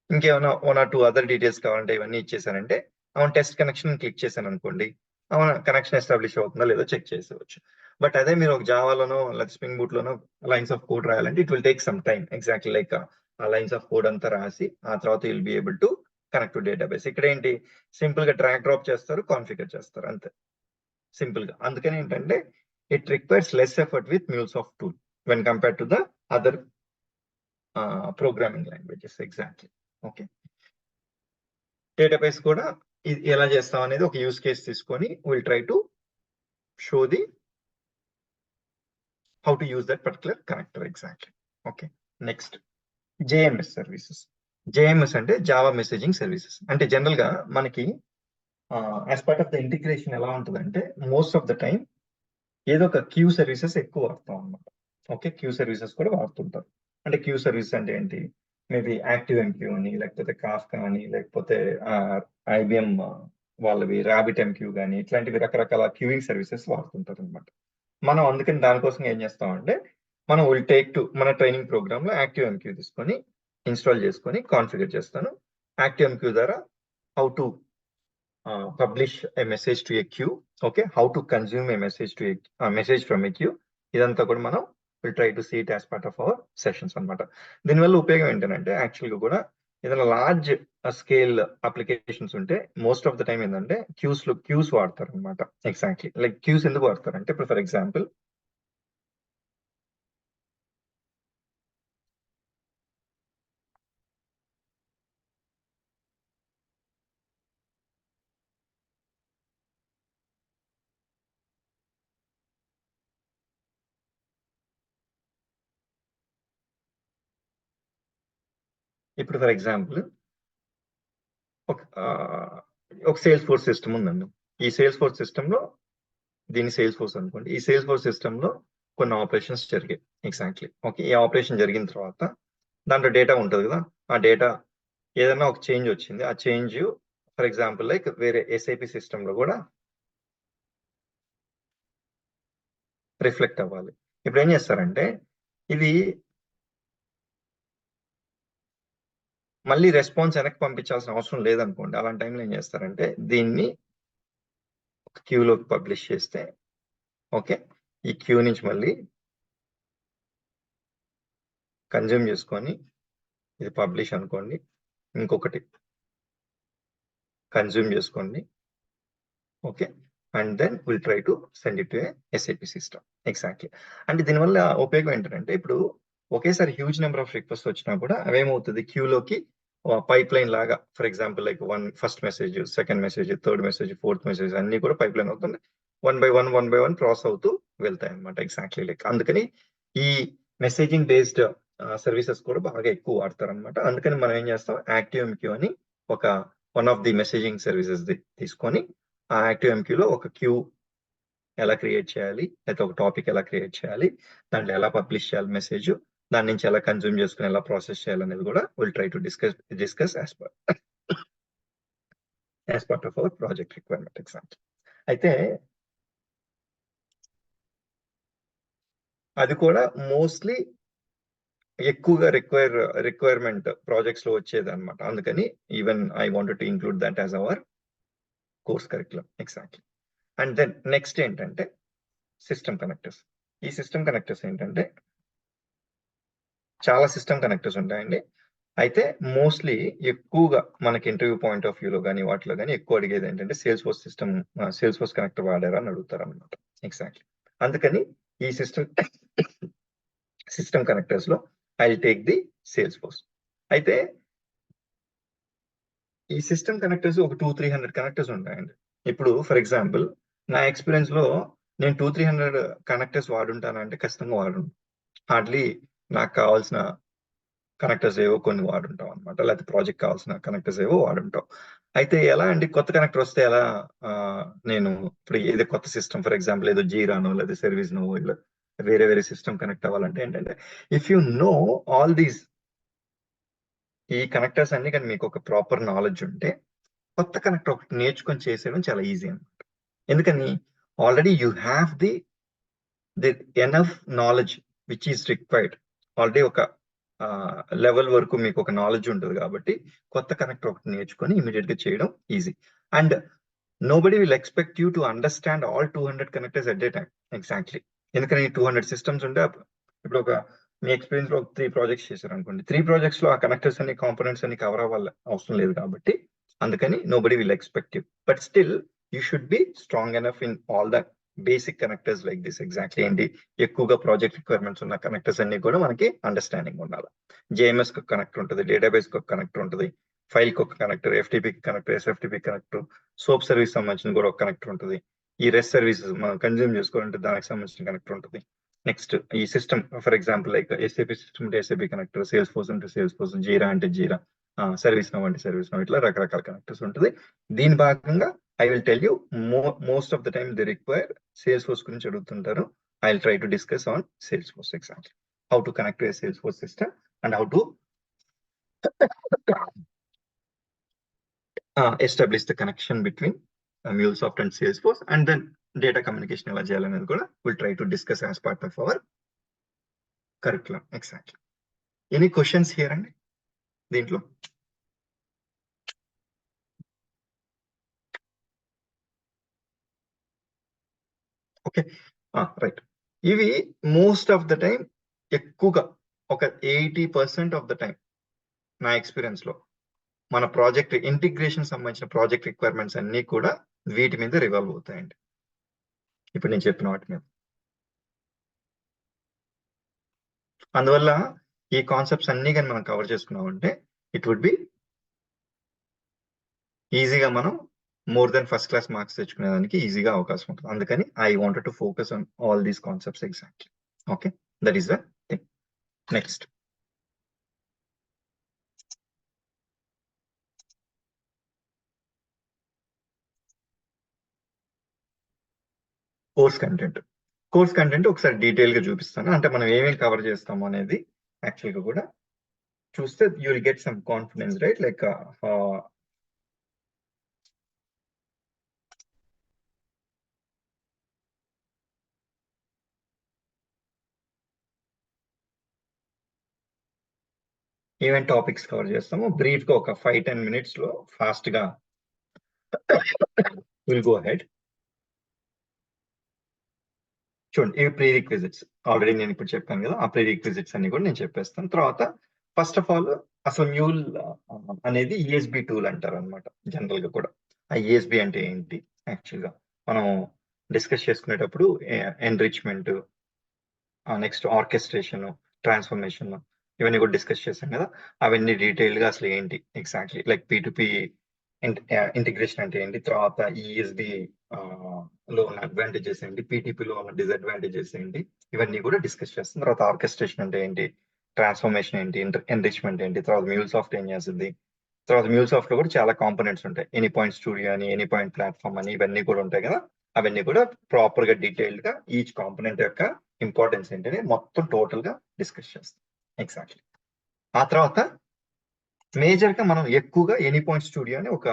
ఇంకేమైనా 1 or 2 అదర్ డీటెయిల్స్ కావాలంటే ఇవన్నీ ఇచ్చేసానంటే అవును టెస్ట్ కనెక్షన్ క్లిక్ చేశాను అనుకోండి, అవును కనెక్షన్ ఎస్టాబ్లిష్ అవుతుందో లేదో చెక్ చేసేవచ్చు. బట్ అదే మీరు ఒక జావాలోనో లేదా స్ప్రింగ్ బూట్ లోనో లైన్స్ ఆఫ్ కోడ్ రాయాలంటే it will take some time. Exactly like ఆ లైన్స్ ఆఫ్ కోడ్ అంతా రాసి ఆ తర్వాత will be able to connect to database. ఇక్కడ ఏంటి, సింపుల్ గా డ్రాగ్ డ్రాప్ చేస్తారు, కాన్ఫిగర్ చేస్తారు, అంతే సింపుల్ గా. అందుకని ఏంటంటే it requires less effort with MuleSoft tool when compare to the other programming languages. Exactly. Okay, database కూడా ఎలా చేస్తాం అనేది ఒక యూస్ కేస్ తీసుకొని will try to show the how to use that particular connector. Exactly. Okay, next JMS services. JMS అంటే Java messaging services. అంటే general గా మనకి as part of the integration ఎలా ఉంటుందంటే మోస్ట్ ఆఫ్ ద టైం ఏదో ఒక queue services ఎక్కువ వాడతాం అన్నమాట. ఓకే, క్యూ సర్వీసెస్ కూడా వాడుతుంటారు. అంటే క్యూ సర్వీస్ అంటే ఏంటి, మేబీ యాక్టివ్ఎంQ అని, లేకపోతే కాఫ్కా అని, లేకపోతే IBM వాళ్ళవి RabbitMQ కానీ, ఇట్లాంటివి రకరకాల క్యూయింగ్ సర్వీసెస్ వాడుతుంటారు అనమాట. మనం అందుకని దానికోసం ఏం చేస్తామంటే మనం విల్ టేక్ టు మన ట్రైనింగ్ ప్రోగ్రామ్ లో యాక్టివ్ఎంQ తీసుకొని ఇన్స్టాల్ చేసుకొని కాన్ఫిగర్ చేస్తాను. యాక్టివ్ఎంQ ద్వారా how to publish a message to a queue, okay, how to consume a message to a message from a queue, ఇదంతా కూడా మనం will try to see it as part of our sessions అనమాట. దీనివల్ల ఉపయోగం ఏంటంటే యాక్చువల్గా కూడా ఏదైనా లార్జ్ స్కేల్ అప్లికేషన్స్ ఉంటే మోస్ట్ ఆఫ్ ద టైం ఏంటంటే క్యూస్ వాడతారు అనమాట. ఎగ్జాక్ట్లీ లైక్ క్యూస్ ఎందుకు వాడతారు అంటే ఇప్పుడు ఫర్ ఎగ్జాంపుల్ ఒక సేల్స్ ఫోర్స్ సిస్టమ్ ఉందండి. ఈ సేల్స్ ఫోర్స్ సిస్టమ్ లో దీన్ని సేల్స్ ఫోర్స్ అనుకోండి. ఈ సేల్స్ ఫోర్స్ సిస్టమ్ లో కొన్ని ఆపరేషన్స్ జరిగాయి. ఎగ్జాక్ట్లీ. ఓకే, ఈ ఆపరేషన్ జరిగిన తర్వాత దాంట్లో డేటా ఉంటుంది కదా, ఆ డేటా ఏదైనా ఒక చేంజ్ వచ్చింది, ఆ చేంజ్ ఫర్ ఎగ్జాంపుల్ లైక్ వేరే SAP సిస్టమ్ లో కూడా రిఫ్లెక్ట్ అవ్వాలి. ఇప్పుడు ఏం చేస్తారంటే ఇది మళ్ళీ రెస్పాన్స్ వెనక్కి పంపించాల్సిన అవసరం లేదనుకోండి. అలాంటి టైంలో ఏం చేస్తారంటే దీన్ని క్యూలోకి పబ్లిష్ చేస్తే ఓకే, ఈ క్యూ నుంచి మళ్ళీ కన్జ్యూమ్ చేసుకొని ఇది పబ్లిష్ అనుకోండి, ఇంకొకటి కన్జ్యూమ్ చేసుకోండి, okay, and then will try to send it to SAP system. Exactly. అంటే దీనివల్ల ఉపయోగం ఏంటంటే ఇప్పుడు ఒకేసారి హ్యూజ్ నెంబర్ ఆఫ్ రిక్వెస్ట్ వచ్చినా కూడా అవేమవుతుంది, క్యూలోకి పైప్ లైన్ లాగా for example like first message, second message, third message, fourth message అన్ని కూడా పైప్ లైన్ అవుతుంది. వన్ బై వన్ క్రాస్ అవుతూ వెళ్తాయి అనమాట. ఎగ్జాక్ట్లీ లైక్ అందుకని ఈ మెసేజింగ్ బేస్డ్ సర్వీసెస్ కూడా బాగా ఎక్కువ వాడతారు అనమాట. అందుకని మనం ఏం చేస్తాం, యాక్టివ్ఎంQ అని ఒక one of the messaging services తీసుకొని ఆ యాక్టివ్ఎంQ లో ఒక క్యూ ఎలా క్రియేట్ చేయాలి, లేకపోతే ఒక టాపిక్ ఎలా క్రియేట్ చేయాలి, దాంట్లో ఎలా పబ్లిష్ చేయాలి మెసేజ్, దాని నుంచి ఎలా కన్జ్యూమ్ చేసుకుని ఎలా ప్రాసెస్ చేయాలనేది కూడా will try to discuss as part of our project requirement. Example అయితే అది కూడా మోస్ట్లీ ఎక్కువగా రిక్వైర్మెంట్ ప్రాజెక్ట్స్ లో వచ్చేది అనమాట. అందుకని even I wanted to include that as our course curriculum. Exactly. And then next ఏంటంటే సిస్టమ్ కనెక్టర్స్. ఈ సిస్టమ్ కనెక్టర్స్ ఏంటంటే చాలా సిస్టమ్ కనెక్టర్స్ ఉంటాయండి. అయితే మోస్ట్లీ ఎక్కువగా మనకి ఇంటర్వ్యూ పాయింట్ ఆఫ్ వ్యూలో కానీ వాటిలో కానీ ఎక్కువ అడిగేది ఏంటంటే సేల్స్ ఫోర్స్ కనెక్టర్ వాడారా అని అడుగుతారు అనమాట. ఎగ్జాక్ట్లీ. అందుకని ఈ సిస్టమ్ కనెక్టర్స్ లో I will take the sales force. అయితే ఈ సిస్టమ్ కనెక్టర్స్ ఒక 200-300 కనెక్టర్స్ ఉంటాయండి. ఇప్పుడు ఫర్ ఎగ్జాంపుల్ నా ఎక్స్పీరియన్స్ లో నేను 200-300 కనెక్టర్స్ వాడుంటానంటే ఖచ్చితంగా హార్డ్లీ నాకు కావాల్సిన కనెక్టర్స్ ఏవో కొన్ని వాడుంటాం అనమాట, లేకపోతే ప్రాజెక్ట్ కావాల్సిన కనెక్టర్స్ ఏవో వాడుంటాం. అయితే ఎలా అండి కొత్త కనెక్టర్ వస్తే ఎలా నేను ఇప్పుడు ఏదో కొత్త సిస్టమ్ ఫర్ ఎగ్జాంపుల్ ఏదో జీరానో లేదా సర్వీస్ నో ఇలా వేరే సిస్టమ్ కనెక్ట్ అవ్వాలంటే ఏంటంటే if you know all these ఈ కనెక్టర్స్ అన్ని కానీ మీకు ఒక ప్రాపర్ నాలెడ్జ్ ఉంటే కొత్త కనెక్టర్ ఒకటి నేర్చుకొని చేసేయడం చాలా ఈజీ అన్నమాట. ఎందుకని already you have the enough knowledge which is required. Already ఒక లెవెల్ వరకు మీకు ఒక నాలెడ్జ్ ఉంటుంది కాబట్టి కొత్త కనెక్టర్ ఒకటి నేర్చుకొని ఇమీడియట్ గా చేయడం easy. And nobody will expect you to understand all 200 connectors at a time. Exactly. ఎందుకని 200 సిస్టమ్స్ ఉంటే ఇప్పుడు ఒక మీ ఎక్స్పీరియన్స్ లో 3 ప్రాజెక్ట్స్ చేశారు అనుకోండి, 3 ప్రాజెక్ట్స్ లో ఆ కనెక్టర్స్ అన్ని కాంపోనెంట్స్ అన్ని కవర్ అవ్వాలి అవసరం లేదు కాబట్టి అందుకని nobody will expect you. But still you should be strong enough in all the basic connectors like this. Exactly. ఏంటి ఎక్కువగా ప్రాజెక్ట్ రిక్వైర్మెంట్స్ ఉన్న కనెక్టర్స్ అన్ని కూడా మనకి అండర్స్టాండింగ్ ఉండాలి. జేఎంఎస్ కు కనెక్టర్ ఉంటుంది, డేటాబేస్ కు కనెక్టర్ ఉంటుంది, ఫైల్ కు ఒక connector, FTP connector, SFTP connector, SOAP service సంబంధించిన కూడా ఒక కనెక్టర్ ఉంటుంది. ఈ రెస్ట్ సర్వీసెస్ మనం కన్జ్యూమ్ చేసుకోవాలంటే దానికి సంబంధించిన కనెక్టర్ ఉంటుంది. నెక్స్ట్ ఈ system for example like SAP system అంటే ఎస్ఏపీ కనెక్టర్, సేల్స్ ఫోర్స్ అంటే సేల్స్ ఫోర్స్, జీరా అంటే జీరా, సర్వీస్ నవ్ అంటే సర్వీస్ నవ్, ఇట్లా రకరకాల కనెక్టర్స్ ఉంటుంది. దీని భాగంగా I will tell you most of the time the require sales force గురించి అడుగుతుంటారు. I will try to discuss on sales force example, how to connect A sales force system and how to establish the connection between MuleSoft and Salesforce, and then data communication ఎలా చేయాలనేది కూడా we'll try to discuss as part of our curriculum. Exactly. Any questions here అండి దీంట్లో? Okay, right. ఇవి most of the time ఎక్కువగా ఒక 80% of the time నా experience లో మన ప్రాజెక్ట్ ఇంటిగ్రేషన్ సంబంధించిన ప్రాజెక్ట్ రిక్వైర్మెంట్స్ అన్ని కూడా వీటి మీద రివాల్వ్ అవుతాయండి. ఇప్పుడు నేను చెప్పిన వాటి మీద. అందువల్ల ఈ కాన్సెప్ట్స్ అన్ని కానీ మనం కవర్ చేసుకున్నామంటే ఇట్ వుడ్ బి ఈజీగా మనం more than first class marks తెచ్చుకునేదానికి ఈజీగా అవకాశం ఉంటుంది. అందుకని I wanted to focus on all these concepts exactly. Okay, that is the thing. Next course content. Course content ఒకసారి డీటెయిల్ గా చూపిస్తాను. అంటే మనం ఏమేమి కవర్ చేస్తాము అనేది యాక్చువల్ గా కూడా చూస్తే you will get some confidence, right? Like ఏమేమి టాపిక్స్ కవర్ చేస్తామో బ్రీఫ్ గా ఒక 5-10 minutes లో ఫాస్ట్ గా విల్ గో హెడ్. చూడండి, ఇవి ప్రీ రిక్విజిట్స్. ఆల్రెడీ నేను ఇప్పుడు చెప్పాను కదా, ఆ ప్రీ రిక్విజిట్స్ అన్ని కూడా నేను చెప్పేస్తాను. తర్వాత ఫస్ట్ ఆఫ్ ఆల్ అసలు మ్యూల్ అనేది ఈఎస్బి టూల్ అంటారు అనమాట జనరల్ గా కూడా. ఆ ఈఎస్బి అంటే ఏంటి యాక్చువల్ గా మనం డిస్కస్ చేసుకునేటప్పుడు ఎన్రిచ్మెంట్, నెక్స్ట్ ఆర్కెస్ట్రేషన్, ట్రాన్స్ఫర్మేషన్, ఇవన్నీ కూడా డిస్కస్ చేశాం కదా. అవన్నీ డీటెయిల్ గా అసలు ఏంటి ఎగ్జాక్ట్లీ, లైక్ P2P ఇంటిగ్రేషన్ అంటే ఏంటి, తర్వాత ఈఎస్బి లో ఉన్న అడ్వాంటేజెస్ ఏంటి, పీటీపీలో ఉన్న డిసడ్వాంటేజెస్ ఏంటి, ఇవన్నీ కూడా డిస్కస్ చేస్తాం. తర్వాత ఆర్కెస్ట్రేషన్ అంటే ఏంటి, ట్రాన్స్ఫర్మేషన్ ఏంటి, ఎన్రిచ్మెంట్ ఏంటి, తర్వాత MuleSoft ఏం చేస్తుంది, తర్వాత MuleSoft లో కూడా చాలా కాంపోనెంట్స్ ఉంటాయి. ఎనీ పాయింట్ స్టూడియో అని, ఎనీ పాయింట్ ప్లాట్ఫామ్ అని, ఇవన్నీ కూడా ఉంటాయి కదా. అవన్నీ కూడా ప్రాపర్ గా డీటెయిల్డ్ గా ఈచ్ కాంపోనెంట్ యొక్క ఇంపార్టెన్స్ ఏంటనే మొత్తం టోటల్ గా డిస్కస్ చేస్తాం ఎగ్జాక్ట్లీ. ఆ తర్వాత మేజర్ గా మనం ఎక్కువగా ఎనీ పాయింట్ స్టూడియో అని ఒక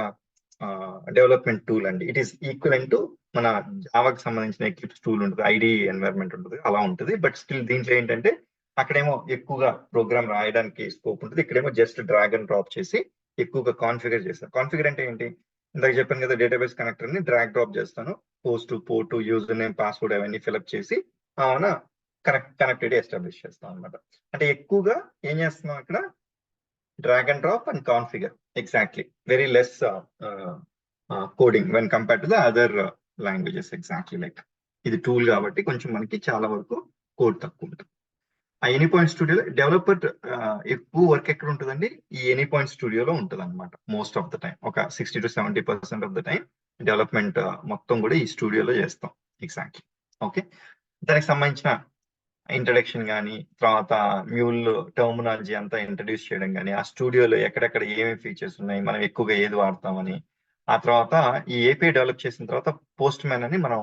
డెవలప్మెంట్ టూల్ అండి. ఇట్ ఈస్ ఈక్వల్ టు మన జావాకి సంబంధించిన ఎక్లిప్స్ టూల్ ఉంటుంది, ఐడి ఎన్వైరన్మెంట్ ఉంటుంది, అలా ఉంటుంది. బట్ స్టిల్ దీంట్లో ఏంటంటే అక్కడేమో ఎక్కువగా ప్రోగ్రామ్ రాయడానికి స్కోప్ ఉంటుంది, ఇక్కడేమో జస్ట్ డ్రాగ్ అండ్ డ్రాప్ చేసి ఎక్కువగా కాన్ఫిగర్ చేస్తారు. కాన్ఫిగర్ అంటే ఏంటి, ఇందాక చెప్పాను కదా, డేటాబేస్ కనెక్టర్ ని డ్రాగ్ డ్రాప్ చేస్తాను, పోర్ట్ యూజర్ నేమ్ పాస్వర్డ్ అవన్నీ ఫిల్అప్ చేసి అవునా కనెక్టెడ్ ఎస్టాబ్లిష్ చేస్తాం అనమాట. అంటే ఎక్కువగా ఏం చేస్తున్నాం అక్కడ, drag and drop and configure. Exactly, very less coding when compare to the other languages. Exactly, like ఇది టూల్ కాబట్టి కొంచెం మనకి చాలా వరకు కోడ్ తక్కువ ఉంటుంది. ఆ ఎనీ పాయింట్ స్టూడియోలో డెవలపర్ ఎక్కువ వర్క్ ఎక్కడ ఉంటుందండి, ఈ ఎనీ పాయింట్ స్టూడియోలో ఉంటుంది అనమాట. మోస్ట్ ఆఫ్ ద టైం ఒక 60 to 70% of the time development మొత్తం కూడా ఈ స్టూడియోలో చేస్తాం. ఎగ్జాక్ట్లీ. ఓకే, దానికి సంబంధించిన ఇంట్రడక్షన్ కానీ, తర్వాత మ్యూల్ టర్మినాలజీ అంతా ఇంట్రడ్యూస్ చేయడం కానీ, ఆ స్టూడియోలో ఎక్కడెక్కడ ఏమేమి ఫీచర్స్ ఉన్నాయి, మనం ఎక్కువగా ఏది వాడతామని, ఆ తర్వాత ఈ ఏపీఐ డెవలప్ చేసిన తర్వాత పోస్ట్ మ్యాన్ అని మనం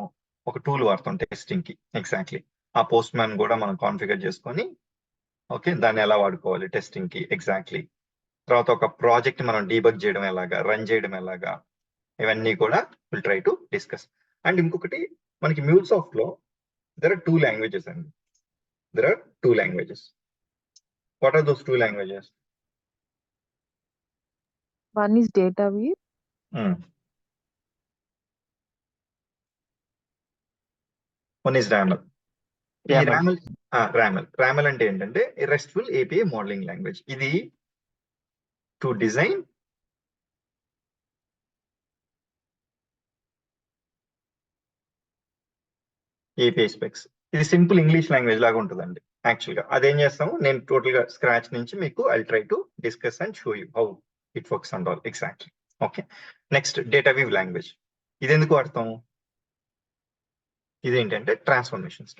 ఒక టూల్ వాడతాం టెస్టింగ్ కి. ఎగ్జాక్ట్లీ, ఆ పోస్ట్ మ్యాన్ కూడా మనం కాన్ఫిగర్ చేసుకొని ఓకే దాన్ని ఎలా వాడుకోవాలి టెస్టింగ్ కి. ఎగ్జాక్ట్లీ, తర్వాత ఒక ప్రాజెక్ట్ మనం డీబగ్ చేయడం ఎలాగా, రన్ చేయడం ఎలాగా, ఇవన్నీ కూడా will try to discuss. And ఇంకొకటి మనకి MuleSoft లో there are 2 languages అండి. There are 2 languages. What are those 2 languages? One is DataWeave. One is RAML. ఈ YAML. RAML అంటే ఏంటంటే రెస్ట్ఫుల్ API మోడలింగ్ లాంగ్వేజ్. ఇది టు డిజైన్ API స్పెక్స్. ఇది simple English language లాగా ఉంటుందండి యాక్చువల్గా. అదేం చేస్తాము, నేను టోటల్ గా స్క్రాచ్ నుంచి మీకు I try to discuss and show you how it works and all exactly. Okay, next DataWeave language. ఇది ఎందుకు వాడతాము, ఇదేంటంటే ట్రాన్స్ఫర్మేషన్స్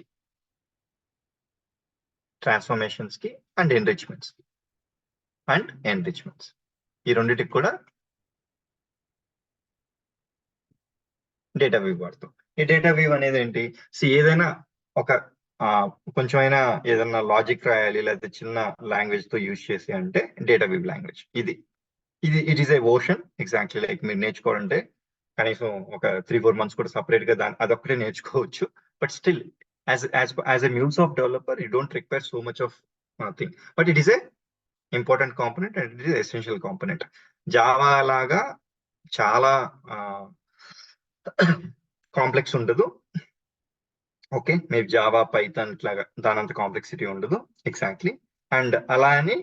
కి అండ్ ఎన్రిచ్మెంట్స్ ఈ రెండింటికి కూడా డేటావీవ్ వాడతాం. ఈ డేటావీవ్ అనేది ఏంటి, ఏదైనా ఒక కొంచెం అయినా ఏదైనా లాజిక్ రాయాలి లేకపోతే చిన్న లాంగ్వేజ్ తో యూజ్ చేసి అంటే DataWeave language. It is a ocean exactly. Like మీరు నేర్చుకోవాలంటే కనీసం ఒక 3-4 months కూడా సపరేట్ గా అదొక్కటే నేర్చుకోవచ్చు. But still as a MuleSoft developer you don't require so much of thing, but it is A important component and it is essential component. Java లాగా చాలా కాంప్లెక్స్ ఉండదు. ఓకే, మీరు జావా పైథాన్ లాగా దానంత complexity ఉండదు exactly. And అలా అని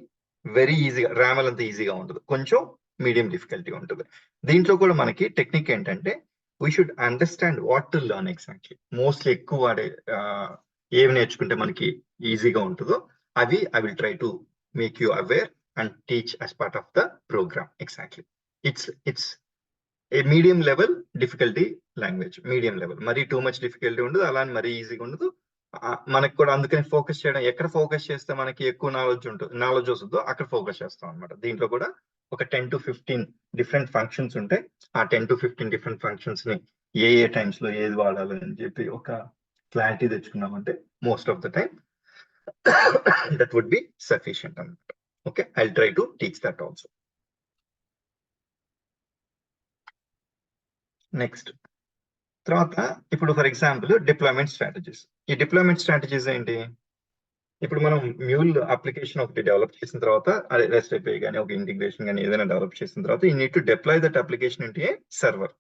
very ఈజీగా RAML అంత ఈజీగా ఉండదు, కొంచెం మీడియం డిఫికల్టీ ఉంటుంది. దీంట్లో కూడా మనకి టెక్నిక్ ఏంటంటే we should understand what to learn exactly. Mostly ఎక్కువ వాడే ఏమి నేర్చుకుంటే మనకి ఈజీగా ఉంటుందో అవి I will try to make you aware and teach as part of the program exactly. It's a medium level difficulty language, medium level. మరీ too much difficulty ఉండదు, అలా మరీ ఈజీగా ఉండదు. మనకు కూడా అందుకని ఫోకస్ చేయడం, ఎక్కడ ఫోకస్ చేస్తే మనకి ఎక్కువ నాలెడ్జ్ వస్తుందో అక్కడ ఫోకస్ చేస్తాం అనమాట. దీంట్లో కూడా ఒక 10 to 15 డిఫరెంట్ ఫంక్షన్స్ ఉంటాయి. ఆ 10 to 15 డిఫరెంట్ ఫంక్షన్స్ ని ఏ టైమ్స్ లో ఏది వాడాలని చెప్పి ఒక క్లారిటీ తెచ్చుకున్నామంటే most of the time that would be sufficient అనమాట. Okay, I try to teach that also. Next తర్వాత ఇప్పుడు ఫర్ ఎగ్జాంపుల్ డిప్లాయ్మెంట్ స్ట్రాటజీస్. ఈ డిప్లాయ్మెంట్ స్ట్రాటజీస్ ఏంటి, ఇప్పుడు మనం మ్యూల్ అప్లికేషన్ ఒకటి డెవలప్ చేసిన తర్వాత, అదే రెస్ట్ అయిపోయి కానీ ఒక ఇంటిగ్రేషన్ కానీ ఏదైనా డెవలప్ చేసిన తర్వాత you need to deploy that application into A server.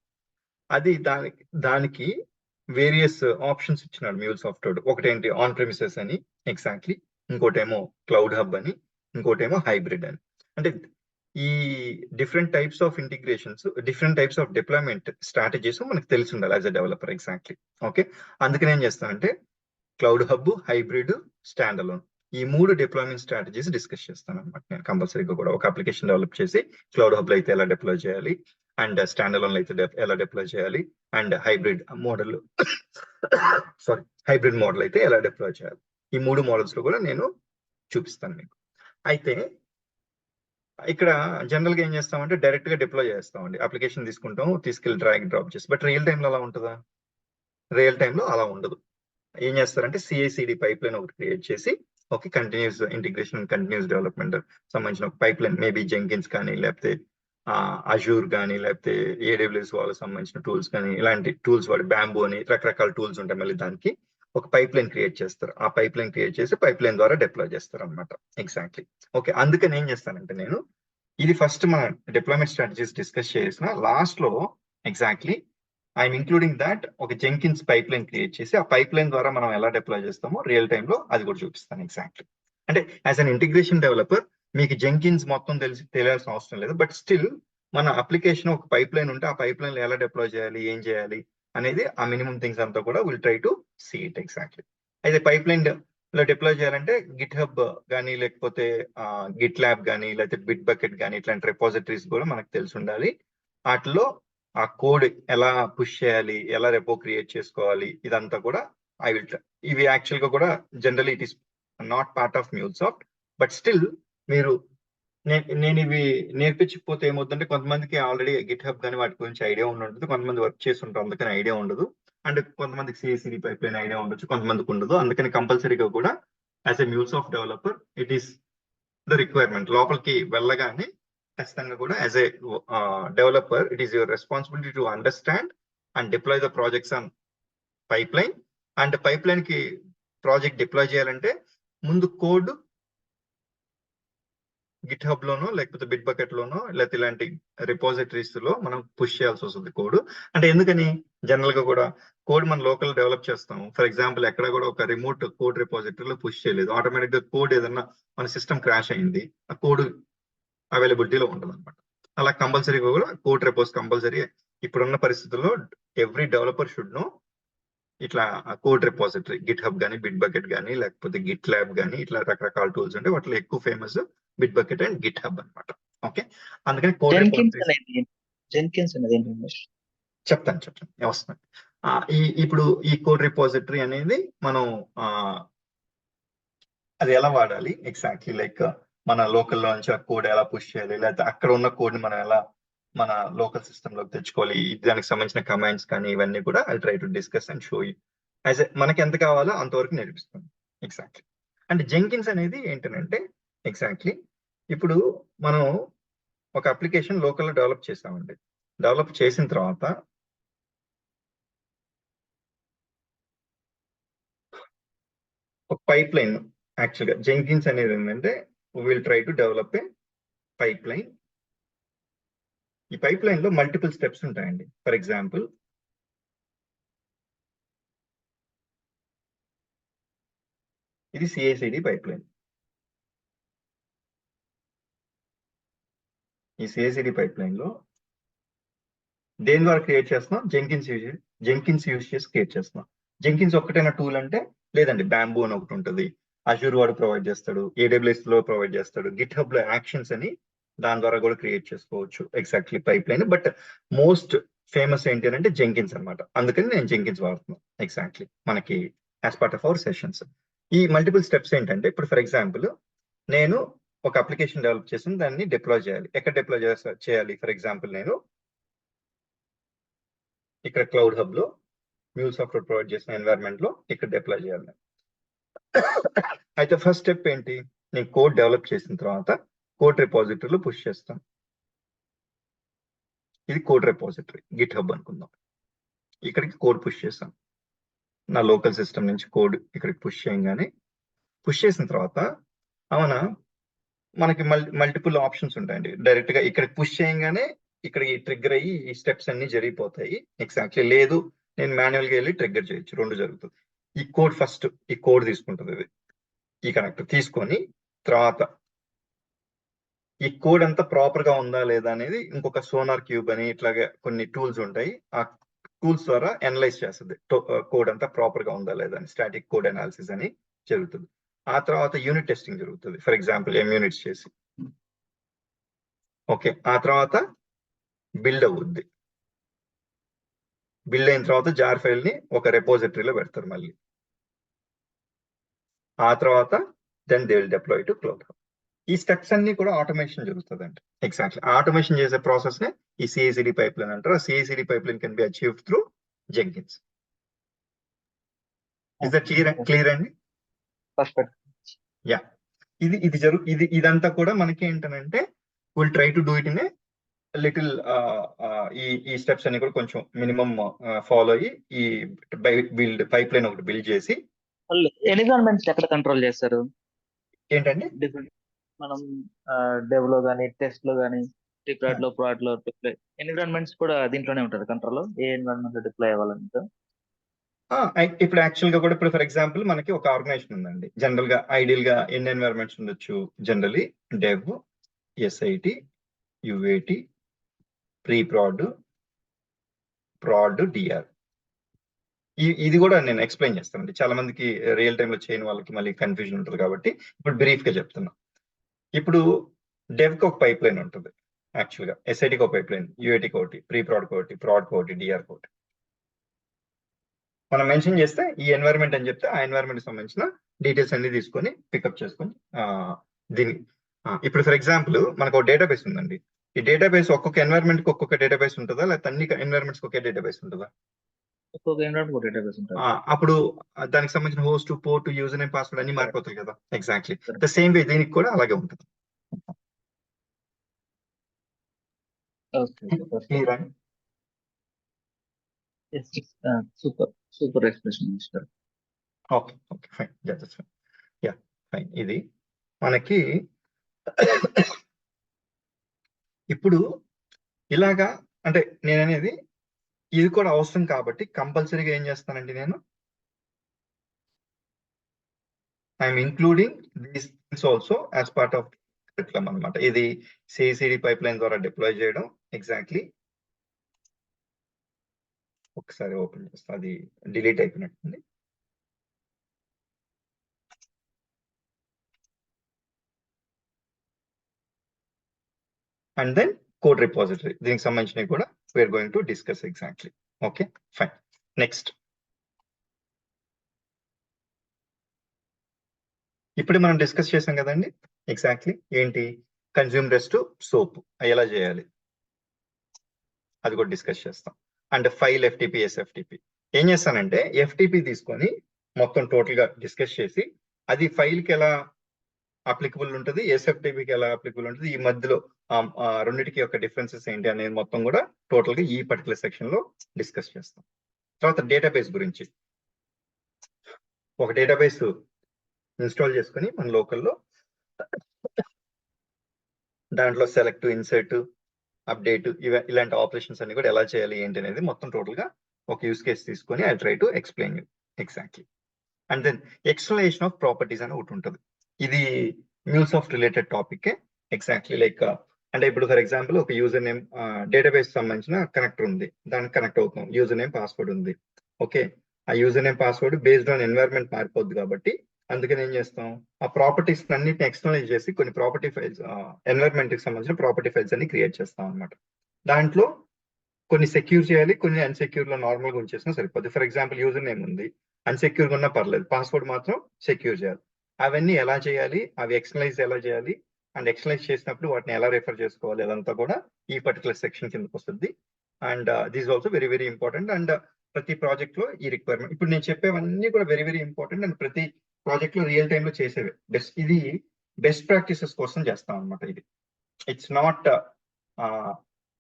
అది దానికి వేరియస్ ఆప్షన్స్ ఇచ్చినాడు MuleSoft. ఒకటేంటి ఆన్ ప్రెమిసెస్ అని ఎగ్జాక్ట్లీ, ఇంకోటేమో క్లౌడ్ హబ్ అని, ఇంకోటేమో హైబ్రిడ్ అని. అంటే ఈ different types of integrations, different types of deployment strategies మనకు తెలిసి ఉండాలి as a developer exactly. Okay, అందుకని ఏం చేస్తానంటే cloud hub, hybrid, stand alone ఈ 3 డిప్లాయ్మెంట్ స్ట్రాటజీస్ డిస్కస్ చేస్తాను అనమాట నేను కంపల్సరీగా. కూడా ఒక అప్లికేషన్ డెవలప్ చేసి క్లౌడ్ హబ్ లో అయితే ఎలా డిప్లాయ్ చేయాలి, అండ్ స్టాండ్ అలోన్ లో అయితే ఎలా డిప్లాయ్ చేయాలి, అండ్ హైబ్రిడ్ మోడల్ అయితే ఎలా డిప్లాయ్ చేయాలి, ఈ 3 మోడల్స్ లో కూడా నేను చూపిస్తాను మీకు. అయితే ఇక్కడ జనరల్ గా ఏం చేస్తామంటే డైరెక్ట్ గా డిప్లాయ్ చేస్తామండి. అప్లికేషన్ తీసుకెళ్ళి డ్రాగ్ డ్రాప్ చేసి. బట్ రియల్ టైంలో అలా ఉంటుందా, రియల్ టైంలో అలా ఉండదు. ఏం చేస్తారంటే CI/CD పైప్ లైన్ ఒకటి క్రియేట్ చేసి, okay, continuous integration, continuous development సంబంధించిన ఒక పైప్ లైన్, మేబీ జెంకిన్స్ కానీ లేకపోతే అజూర్ కానీ లేకపోతే AWS వాళ్ళకి సంబంధించిన టూల్స్ కానీ, ఇలాంటి టూల్స్ వాడి బ్యాంబూ అని రకరకాల టూల్స్ ఉంటాయి. మళ్ళీ దానికి ఒక పైప్ లైన్ క్రియేట్ చేస్తారు. ఆ పైప్ లైన్ క్రియేట్ చేసి పైప్ లైన్ ద్వారా డిప్లాయ్ చేస్తారు అనమాట ఎగ్జాక్ట్లీ. ఓకే, అందుకని ఏం చేస్తానంటే నేను ఇది ఫస్ట్ మన డిప్లాయ్మెంట్ స్ట్రాటజీస్ డిస్కస్ చేసిన లాస్ట్ లో ఎగ్జాక్ట్లీ ఐఎమ్ ఇంక్లూడింగ్ దాట్ ఒక జెంకిన్స్ పైప్ లైన్ క్రియేట్ చేసి ఆ పైప్ లైన్ ద్వారా మనం ఎలా డిప్లాయ్ చేస్తామో రియల్ టైంలో అది కూడా చూపిస్తాను ఎగ్జాక్ట్లీ. అంటే యాజ్ అన్ ఇంటిగ్రేషన్ డెవలపర్ మీకు జెంకిన్స్ మొత్తం తెలియాల్సిన అవసరం లేదు. బట్ స్టిల్ మన అప్లికేషన్ ఒక పైప్ లైన్ ఉంటే ఆ పైప్ లైన్ ఎలా డిప్లాయ్ చేయాలి, ఏం చేయాలి అనేది ఆ మినిమం థింగ్స్ అంతా కూడా will try to see it exactly. అయితే పైప్ లైన్ లో డిప్లాయ్ చేయాలంటే గిట్ హబ్ కానీ లేకపోతే గిట్ ల్యాబ్ కానీ లేకపోతే బిట్ బకెట్ కానీ ఇట్లాంటి రెపోజిటరీస్ కూడా మనకు తెలిసి ఉండాలి. వాటిలో ఆ కోడ్ ఎలా పుష్ చేయాలి, ఎలా రెపో క్రియేట్ చేసుకోవాలి, ఇదంతా కూడా ఐ విల్ ట్రై. ఇవి యాక్చువల్ గా కూడా generally it is not part of MuleSoft. But still మీరు నేను ఇవి నేర్పించకపోతే ఏమవుతుందంటే కొంతమందికి ఆల్రెడీ గిట్ హబ్ కానీ వాటి గురించి ఐడియా ఉంటుంది, కొంతమంది వర్క్ చేసి ఉంటారు అందుకని ఐడియా ఉండదు, అండ్ కొంతమందికి CI/CD పైప్ లైన్ ఐడియా ఉండొచ్చు, కొంతమందికి ఉండదు. అందుకని కంపల్సరీగా కూడా as a MuleSoft developer it is the requirement. లోపలికి వెళ్ళగానే ఖచ్చితంగా కూడా as a developer it is your responsibility to understand and deploy the projects on pipeline. And pipeline కి ప్రాజెక్ట్ డిప్లాయ్ చేయాలంటే ముందు కోడ్ గిట్ హబ్ లోనో లేకపోతే బిట్ బకెట్ లోనో లేకపోతే ఇలాంటి రిపోజిటరీస్ లో మనం పుష్ చేయాల్సి వస్తుంది కోడ్. అంటే ఎందుకని జనరల్ గా కూడా కోడ్ మనం లోకల్ డెవలప్ చేస్తాం. ఫర్ ఎగ్జాంపుల్ ఎక్కడ కూడా ఒక రిమోట్ కోడ్ రిపోజిటరీలో పుష్ చేయలేదు, ఆటోమేటిక్ గా కోడ్ ఏదన్నా మన సిస్టమ్ క్రాష్ అయింది, ఆ కోడ్ అవైలబిలిటీలో ఉంటుంది అనమాట. అలా కంపల్సరీ కూడా కోడ్ రిపోజ్ కంపల్సరీ. ఇప్పుడున్న పరిస్థితుల్లో ఎవ్రీ డెవలపర్ షుడ్ నో ఇట్లా కోడ్ రిపోజిటరీ గిట్ హబ్ కానీ బిట్ బకెట్ కానీ లేకపోతే గిట్ ల్యాబ్ కానీ ఇట్లా రకరకాల టూల్స్ ఉంటాయి. వాటిలో ఎక్కువ famous bit bucket and Git hub అనమాట. ఓకే, అందుకని కోడ్ జెన్కిన్స్ రిపోజిటరీస్ అనేది జెన్కిన్స్ అనేది ఏంటి రమేష్? చెప్తాను వస్తుంది. ఇప్పుడు ఈ కోడ్ రిపోజిటరీ అనేది మనం అది ఎలా వాడాలి ఎగ్జాక్ట్లీ, లైక్ మన లోకల్లో నుంచి ఆ కోడ్ ఎలా పుష్ చేయాలి, లేకపోతే అక్కడ ఉన్న కోడ్ ని మనం ఎలా మన లోకల్ సిస్టమ్ లోకి తెచ్చుకోవాలి, దానికి సంబంధించిన కమాండ్స్ కానీ ఇవన్నీ కూడా I try to discuss and show you as మనకి ఎంత కావాలో అంతవరకు నేర్పిస్తాను. ఎగ్జాక్ట్లీ. అంటే జెంకిన్స్ అనేది ఏంటంటే ఎగ్జాక్ట్లీ ఇప్పుడు మనం ఒక అప్లికేషన్ లోకల్లో డెవలప్ చేసామండి. డెవలప్ చేసిన తర్వాత ఒక పైప్ లైన్, యాక్చువల్గా జెంకిన్స్ అనేది ఏంటంటే will try to develop a pipe line. ఈ పైప్ లైన్ లో మల్టిపుల్ స్టెప్స్ ఉంటాయండి. ఫర్ ఎగ్జాంపుల్ ఇది CI/CD పైప్ లైన్. ఈ CI/CD పైప్ లైన్ లో దేని ద్వారా క్రియేట్ చేస్తున్నాం? జెంకిన్స్ యూజ్ చేసి క్రియేట్ చేస్తున్నాం. జెంకిన్స్ ఒక్కటైనా టూల్ అంటే లేదండి, బ్యాంబూ అని ఒకటి ఉంటుంది, అజూర్ వాడు ప్రొవైడ్ చేస్తాడు, AWS లో ప్రొవైడ్ చేస్తాడు, గిట్ హబ్ లో యాక్షన్స్ అని దాని ద్వారా కూడా క్రియేట్ చేసుకోవచ్చు exactly pipe line. But most famous ఏంటి అంటే జెంకిన్స్ అనమాట. అందుకని నేను జెంకిన్స్ వాడుతున్నాను ఎగ్జాక్ట్లీ మనకి as part of our sessions. ఈ మల్టిపుల్ స్టెప్స్ ఏంటంటే ఇప్పుడు ఫర్ ఎగ్జాంపుల్ నేను ఒక అప్లికేషన్ డెవలప్ చేసి దాన్ని డిప్లాయ్ చేయాలి. ఎక్కడ డిప్లాయ్ చేయాలి? ఫర్ ఎగ్జాంపుల్ నేను ఇక్కడ క్లౌడ్ హబ్ లో మ్యూల్ సాఫ్ట్వేర్ ప్రొవైడ్ చేసిన ఎన్వైరన్మెంట్ లో ఇక్కడ డిప్లాయ్ చేయాలి. అయితే ఫస్ట్ స్టెప్ ఏంటి? నేను కోడ్ డెవలప్ చేసిన తర్వాత కోడ్ రిపోజిటరీలో పుష్ చేస్తాను. ఇది కోడ్ రిపోజిటరీ గిట్ హబ్ అనుకుందాం. ఇక్కడికి కోడ్ పుష్ చేస్తాను. నా లోకల్ సిస్టమ్ నుంచి కోడ్ ఇక్కడికి పుష్ చేయగానే, పుష్ చేసిన తర్వాత అవునా మనకి మల్టిపుల్ ఆప్షన్స్ ఉంటాయండి. డైరెక్ట్ గా ఇక్కడికి పుష్ చేయగానే ఇక్కడ ట్రిగ్గర్ అయ్యి ఈ స్టెప్స్ అన్ని జరిగిపోతాయి. ఎగ్జాక్ట్లీ. లేదు నేను మాన్యువల్ గా వెళ్ళి ట్రిగ్గర్ చేయొచ్చు, రెండు జరుగుతుంది. ఈ కోడ్ ఫస్ట్ ఈ కోడ్ తీసుకుంటుంది, ఇది ఈ కనెక్టర్ తీసుకొని తర్వాత ఈ కోడ్ అంతా ప్రాపర్ గా ఉందా లేదా అనేది ఇంకొక సోనార్ క్యూబ్ అని ఇట్లాగే కొన్ని టూల్స్ ఉంటాయి. ఆ టూల్స్ ద్వారా అనలైజ్ చేస్తుంది కోడ్ అంతా ప్రాపర్ గా ఉందా లేదా అని. స్టాటిక్ కోడ్ అనాలిసిస్ అని జరుగుతుంది. ఆ తర్వాత యూనిట్ టెస్టింగ్ జరుగుతుంది. ఫర్ ఎగ్జాంపుల్ యూనిట్స్ చేసి ఓకే. ఆ తర్వాత బిల్డ్ అవుద్ది. బిల్డ్ అయిన తర్వాత జార్ ఫైల్ ని ఒక రెపోజిటరీలో పెడతారు మళ్ళీ. ఆ తర్వాత then they will deploy to CloudHub. ఈ స్టెప్స్ అన్ని కూడా ఆటోమేషన్ జరుగుతుంది అండి. ఎగ్జాక్ట్లీ ఆటోమేషన్ చేసే ప్రాసెస్ నే ఈ CI/CD పైప్ లైన్ అంటారు. CI/CD pipe line can be achieved through Jenkins. Is that clear అండి? యా. ఇదంతా కూడా మనకి ఏంటంటే will try to do it in a little ఈ స్టెప్స్ అన్ని కూడా కొంచెం మినిమం ఫాలో అయ్యి ఈ పైప్ లైన్ ఒకటి బిల్డ్ చేసి. ఎన్విరాన్మెంట్స్ ఎక్కడ కంట్రోల్ చేస్తారు ఏంటండి? డిఫరెంట్ మనం డెవ్ లో కానీ టెస్ట్ లో కానీ డిప్లాయిడ్ లో ప్రాడ్ లో డిప్లాయ్ ఎన్విరాన్మెంట్స్ కూడా దీంట్లోనే ఉంటుంది కంట్రోల్. ఏ ఎన్విరాన్మెంట్ లో డిప్లాయ్ అవ్వాలంటే ఇప్పుడు యాక్చువల్ గా కూడా ఇప్పుడు ఫర్ ఎగ్జాంపుల్ మనకి ఒక ఆర్గనైజేషన్ ఉందండి. జనరల్ గా ఐడియల్ గా ఎన్ని ఎన్వైరన్మెంట్స్ ఉండొచ్చు? Generally dev, SIT, UAT, pre-proud, proud, DR. ఇది కూడా నేను ఎక్స్ప్లెయిన్ చేస్తానండి. చాలా మందికి రియల్ టైమ్ లో చేయని వాళ్ళకి మళ్ళీ కన్ఫ్యూజన్ ఉంటుంది కాబట్టి ఇప్పుడు బ్రీఫ్ గా చెప్తున్నా. ఇప్పుడు డెవ్ కి ఒక పైప్ లైన్ ఉంటుంది యాక్చువల్ గా, SIT కి ఒక పైప్ లైన్, UAT కి ఒకటి, ప్రీ-ప్రాడ్ కి ఒకటి, ప్రాడ్ కి ఒకటి, DR కి ఒకటి. మనం మెన్షన్ చేస్తే ఈ ఎన్వైరన్మెంట్ అని చెప్తే ఆ ఎన్వైరన్మెంట్ సంబంధించిన డీటెయిల్స్ అన్ని తీసుకొని పికప్ చేసుకొని దీన్ని ఇప్పుడు ఫర్ ఎగ్జాంపుల్ మనకు ఒక డేటాబేస్ ఉందండి. ఈ డేటాబేస్ ఒక్కొక్క ఎన్వైరన్మెంట్ కి ఒక్కొక్క డేటాబేస్ ఉంటుందా, లేకపోతే అన్ని ఎన్వైరన్మెంట్స్ ఒకే డేటాబేస్ ఉంటుందా? ఒక్కొక్క ఎన్విరాన్మెంట్ డేటాబేస్ ఉంటుంది. అప్పుడు దానికి సంబంధించిన host, port, user name, password అన్ని మారిపోతాయి కదా. ఎగ్జాక్ట్లీ ద సేమ్ వే దీనికి కూడా అలాగే ఉంటుంది. ఓకే, క్లియర్ అండి? Super expression mister. Okay okay fine, just yeah fine. ఇది మనకి ఇప్పుడు ఇలాగా, అంటే నేను అనేది ఇది కూడా అవసరం కాబట్టి కంపల్సరీగా ఏం చేస్తానండి నేను, I'm including these things also as part of curriculum అనమాట. ఇది సిఐసిడి పైప్ లైన్ ద్వారా డిప్లాయ్ చేయడం. ఎగ్జాక్ట్లీ ఒకసారి ఓపెన్ చేస్తా, అది డిలీట్ అయిపోయినట్టుంది. అండ్ దెన్ కోడ్ రిపాజిటరీ, దీనికి సంబంధించినవి కూడా we are going to discuss exactly. Okay fine. Next, ఇప్పుడు మనం డిస్కస్ చేసాం కదండి ఎగ్జాక్ట్లీ ఏంటి, కన్జ్యూమ్ రెస్ట్ సోప్ ఎలా చేయాలి అది కూడా డిస్కస్ చేస్తాం. అండ్ ఫైల్ ఎఫ్టిపి ఎస్ఎఫ్టిపి ఏం చేస్తానంటే ఎఫ్టిపి తీసుకొని మొత్తం టోటల్ గా డిస్కస్ చేసి అది ఫైల్ కి ఎలా అప్లికబుల్ ఉంటుంది, ఎస్ఎఫ్టిపికి ఎలా అప్లికబుల్ ఉంటుంది, ఈ మధ్యలో రెండింటికి యొక్క డిఫరెన్సెస్ ఏంటి అనేది మొత్తం కూడా టోటల్ గా ఈ పర్టికులర్ సెక్షన్ లో డిస్కస్ చేస్తాం. తర్వాత డేటాబేస్ గురించి, ఒక డేటాబేస్ ఇన్స్టాల్ చేసుకుని మన లోకల్లో దాంట్లో సెలెక్ట్, ఇన్సర్ట్, అప్డేట్ ఇలాంటి ఆపరేషన్స్ అన్ని కూడా ఎలా చేయాలి ఏంటి అనేది మొత్తం టోటల్ గా ఒక యూస్ కేస్ తీసుకొని I try to explain you exactly. And then explanation of properties అని ఒకటి ఉంటుంది. ఇది MuleSoft related topic exactly. Like అంటే ఇప్పుడు ఫర్ ఎగ్జాంపుల్ ఒక యూజర్ నేమ్ డేటాబేస్ సంబంధించిన కనెక్టర్ ఉంది, దానికి కనెక్ట్ అవుతాం, యూజర్ నేమ్ పాస్వర్డ్ ఉంది. ఓకే, ఆ user name password based on environment మారిపోద్ది కాబట్టి అందుకని ఏం చేస్తాం, ఆ ప్రాపర్టీస్ అన్నిటిని ఎక్స్టర్నలైజ్ చేసి కొన్ని ప్రాపర్టీ ఫైల్స్, ఎన్వైరన్మెంట్ కి సంబంధించిన ప్రాపర్టీ ఫైల్స్ అన్ని క్రియేట్ చేస్తాం అనమాట. దాంట్లో కొన్ని సెక్యూర్ చేయాలి, కొన్ని అన్సెక్యూర్ లో నార్మల్ గా ఉంచేసినా సరిపోద్ది. ఫర్ ఎగ్జాంపుల్ యూజర్ నేమ్ ఉంది, అన్సెక్యూర్ గా ఉన్నా పర్లేదు, పాస్వర్డ్ మాత్రం సెక్యూర్ చేయాలి. అవన్నీ ఎలా చేయాలి, అవి ఎక్స్టర్నలైజ్ ఎలా చేయాలి, అండ్ ఎక్స్టర్నలైజ్ చేసినప్పుడు వాటిని ఎలా రెఫర్ చేసుకోవాలి, అదంతా కూడా ఈ పర్టికులర్ సెక్షన్ కిందకి వస్తుంది. And this also very very important. And ప్రతి ప్రాజెక్ట్ లో ఈ రిక్వైర్మెంట్, ఇప్పుడు నేను చెప్పేవన్నీ కూడా వెరీ వెరీ ఇంపార్టెంట్. అండ్ ప్రతి ప్రాజెక్ట్ లో రియల్ టైమ్ లో చేసేవి ఇది బెస్ట్ ప్రాక్టీసెస్ కోసం చేస్తాం అనమాట. ఇది ఇట్స్ నాట్,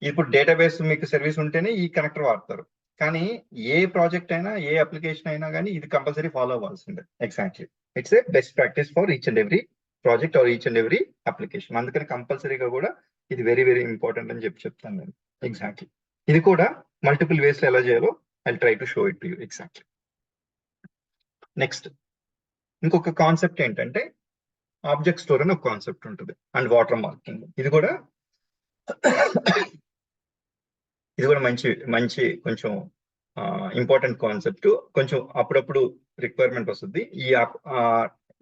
ఇప్పుడు డేటాబేస్ మీకు సర్వీస్ ఉంటేనే ఈ కనెక్టర్ వాడతారు, కానీ ఏ ప్రాజెక్ట్ అయినా ఏ అప్లికేషన్ అయినా కానీ ఇది కంపల్సరీ ఫాలో అవ్వాల్సిందే. Exactly, it's a best practice for each and every project or each and every application. అందుకని కంపల్సరీగా కూడా ఇది వెరీ వెరీ ఇంపార్టెంట్ అని చెప్తాను నేను. ఎగ్జాక్ట్లీ, ఇది కూడా మల్టిపుల్ వేస్ లో ఎలా చేయాలో I try to show it to you. Exactly. Next, ఇంకొక కాన్సెప్ట్ ఏంటంటే ఆబ్జెక్ట్ స్టోర్ అని ఒక కాన్సెప్ట్ ఉంటుంది, అండ్ వాటర్ మార్కింగ్. ఇది కూడా మంచి మంచి కొంచెం ఇంపార్టెంట్ కాన్సెప్ట్. కొంచెం అప్పుడప్పుడు రిక్వైర్మెంట్ వస్తుంది.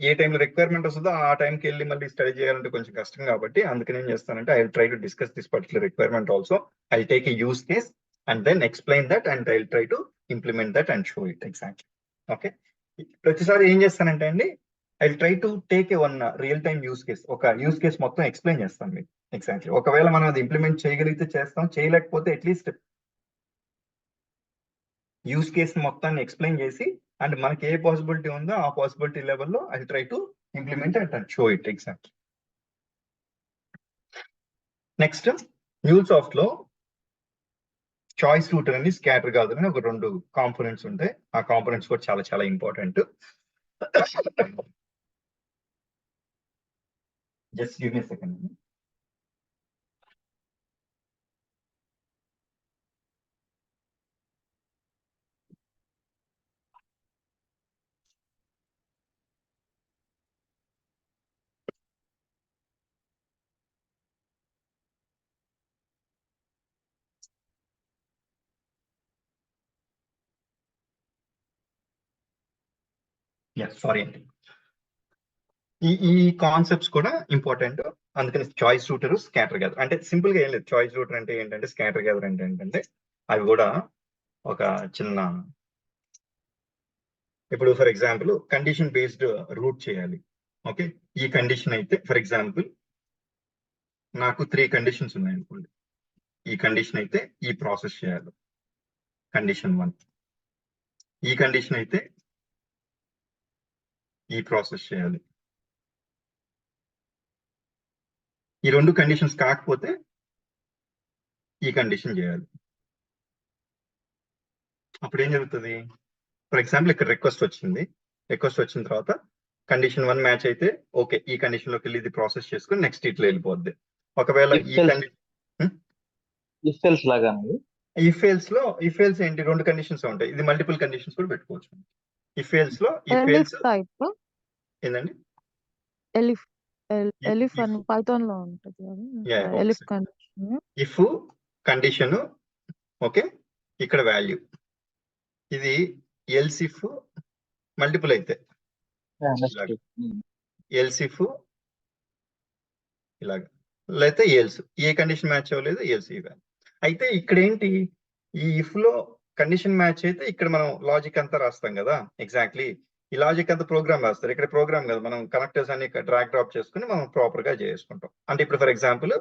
ఏ టైంలో రిక్వైర్మెంట్ వస్తుందో ఆ టైంకి వెళ్ళి మళ్ళీ స్టడీ చేయాలంటే కొంచెం కష్టం కాబట్టి అందుకని ఏం చేస్తానంటే I try to discuss this particular requirement also. I take a use case and then explain that and I try to implement that and show it exactly. Okay, ప్రతిసారి ఏం చేస్తానంటే అండి I try to take a one real time use case, ఒక use case మొత్తం explain చేస్తాను మీకు. Exactly, ఒకవేళ మనం అది ఇంప్లిమెంట్ చేయగలిగితే చేస్తాం, చేయలేకపోతే అట్లీస్ట్ యూస్ కేస్ మొత్తాన్ని ఎక్స్ప్లెయిన్ చేసి అండ్ మనకి ఏ పాసిబిలిటీ ఉందో ఆ పాసిబిలిటీ లెవెల్లో I try to implement and show it exactly. Next, MuleSoft లో చాయిస్ రూటర్ అని, స్కాటర్ కాదు అని ఒక రెండు కాంపోనెంట్స్ ఉంటాయి. ఆ కాంపోనెంట్స్ కూడా చాలా చాలా important. Just give me second. Sorry అండి, ఈ కాన్సెప్ట్స్ కూడా ఇంపార్టెంట్. అందుకని చాయిస్ రూటర్, స్కాటర్ గ్యాదర్ అంటే సింపుల్ గా ఏం లేదు. చాయిస్ రూటర్ అంటే ఏంటంటే, స్కాటర్ గ్యాదర్ అంటే ఏంటంటే అవి కూడా ఒక చిన్న, ఇప్పుడు for example condition based route చేయాలి. ఓకే, ఈ కండిషన్ అయితే ఫర్ ఎగ్జాంపుల్ నాకు 3 కండిషన్స్ ఉన్నాయి అనుకోండి. ఈ కండిషన్ అయితే ఈ ప్రాసెస్ చేయాలి, కండిషన్ 1. ఈ కండిషన్ అయితే ఈ ప్రాసెస్ చేయాలి. ఈ 2 కండిషన్స్ కాకపోతే ఈ కండిషన్ చేయాలి. అప్పుడు ఏం జరుగుతుంది? ఫర్ ఎగ్జాంపుల్ ఇక్కడ రిక్వెస్ట్ వచ్చింది. రిక్వెస్ట్ వచ్చిన తర్వాత కండిషన్ 1 మ్యాచ్ అయితే ఓకే, ఈ కండిషన్ లోకి వెళ్ళి ఇది ప్రాసెస్ చేసుకుని నెక్స్ట్ ఇట్లా వెళ్ళిపోద్ది. ఒకవేళ ఈ కండిషన్ ఇఫ్ ఎల్స్ లాగా అండి. ఇఫ్ ఎల్స్ ఏంటి, 2 కండిషన్స్ ఉంటాయి. ఇది మల్టిపుల్ కండిషన్స్ కూడా పెట్టుకోవచ్చు. ఇఫ్ ఎల్స్ లో ఇఫ్ ఎలిఫ్ ఎల్స్ టైప్ ఏంటండి, ఎలిఫ్ ఎలిఫ్ if- అని పైథాన్ లో ఉంటుంది Yeah, కదా okay, ఎలిఫ్ sir. Condition. If condition okay, ఇక్కడ వాల్యూ ఇది ఎల్స్ ఇఫ్ మల్టిపుల్ అయితే ఎల్స్ ఇఫ్ ఇలాగ, లేకపోతే ఎల్స్ ఏ కండిషన్ మ్యాచ్ అవ్వలేదు ఎల్స్ ఈ వాల్యూ. అయితే ఇక్కడ ఏంటి, ఈ ఇఫ్ లో కండిషన్ మ్యాచ్ అయితే ఇక్కడ మనం లాజిక్ అంతా రాస్తాం కదా. ఎగ్జాక్ట్లీ ఈ లాజిక్ అంతా ప్రోగ్రామ్ రాస్తారు. ఇక్కడ ప్రోగ్రామ్ కదా, మనం కనెక్టర్స్ అన్ని డ్రాగ్ డ్రాప్ చేసుకుని మనం ప్రాపర్ గా చేసుకుంటాం. అంటే ఇప్పుడు ఫర్ ఎగ్జాంపుల్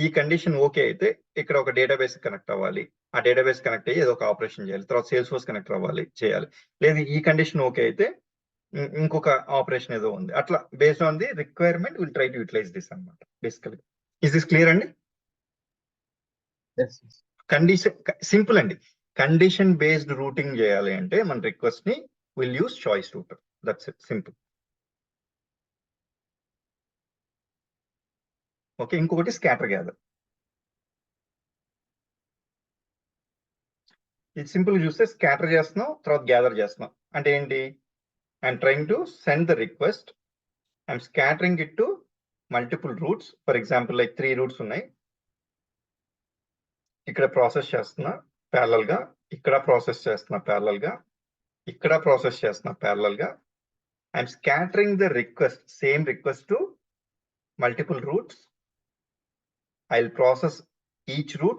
ఈ కండిషన్ ఓకే అయితే ఇక్కడ ఒక డేటాబేస్ కనెక్ట్ అవ్వాలి. ఆ డేటాబేస్ కనెక్ట్ అయ్యి ఏదో ఒక ఆపరేషన్ చేయాలి. తర్వాత సేల్స్ ఫోర్స్ కనెక్ట్ అవ్వాలి, చేయాలి. లేదు ఈ కండిషన్ ఓకే అయితే ఇంకొక ఆపరేషన్ ఏదో ఉంది. అట్లా based on the requirement will try to utilize this అన్నమాట బేసికలీ. ఇస్ దిస్ క్లియర్ అండి? కండిషన్ సింపుల్ అండి. కండిషన్ బేస్డ్ రూటింగ్ చేయాలి అంటే మన రిక్వెస్ట్ ని will use choice router. That's it, simple. Okay, ఇంకొకటి స్కాటర్ గ్యాదర్. ఇది సింపుల్ చూస్తే స్కాటర్ చేస్తున్నాం, తర్వాత గ్యాదర్ చేస్తున్నాం. అంటే ఏంటి, I'm trying to send the request, I'm scattering it to multiple routes. For example like 3 routes ఉన్నాయి. ఇక్కడ ప్రాసెస్ చేస్తున్నా ప్యారలల్ గా, ఇక్కడ ప్రాసెస్ చేస్తున్నా ప్యారలల్ గా, ఇక్కడ ప్రాసెస్ చేస్తున్నా ప్యారలల్ గా. I'm scattering the request, same request to multiple roots. I'll process each root.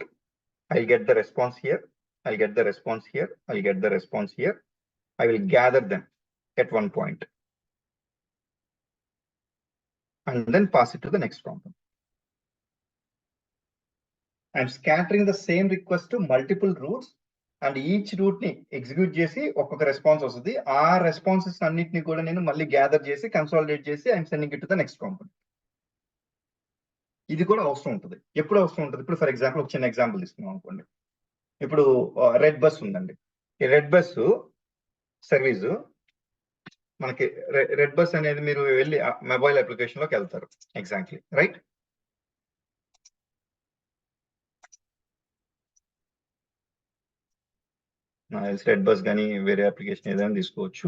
I'll get the response here. I'll get the response here. I'll get the response here. I will gather them at one point and then pass it to the next component. I'm scattering the same request to multiple roots and each root ni execute చేసి ఒక్కొక్క response వస్తుంది. ఆ responses అన్నిటిని కూడా నేను మళ్ళీ gather చేసి consolidate చేసి I'm sending it to the next component. ఇది కూడా అవసరం ఉంటుంది. ఎప్పుడు అవసరం ఉంటుంది? ఇప్పుడు ఫర్ ఎగ్జాంపుల్ ఒక చిన్న ఎగ్జాంపుల్ తీసుకున్నాం అనుకోండి. ఇప్పుడు రెడ్ బస్ ఉందండి. ఈ రెడ్ బస్ సర్వీస్ మనకి రెడ్ బస్ అనేది మీరు వెళ్ళి మొబైల్ అప్లికేషన్ లోకి వెళ్తారు. Exactly right. రెడ్ బస్ కానీ వేరే అప్లికేషన్ ఏదైనా తీసుకోవచ్చు.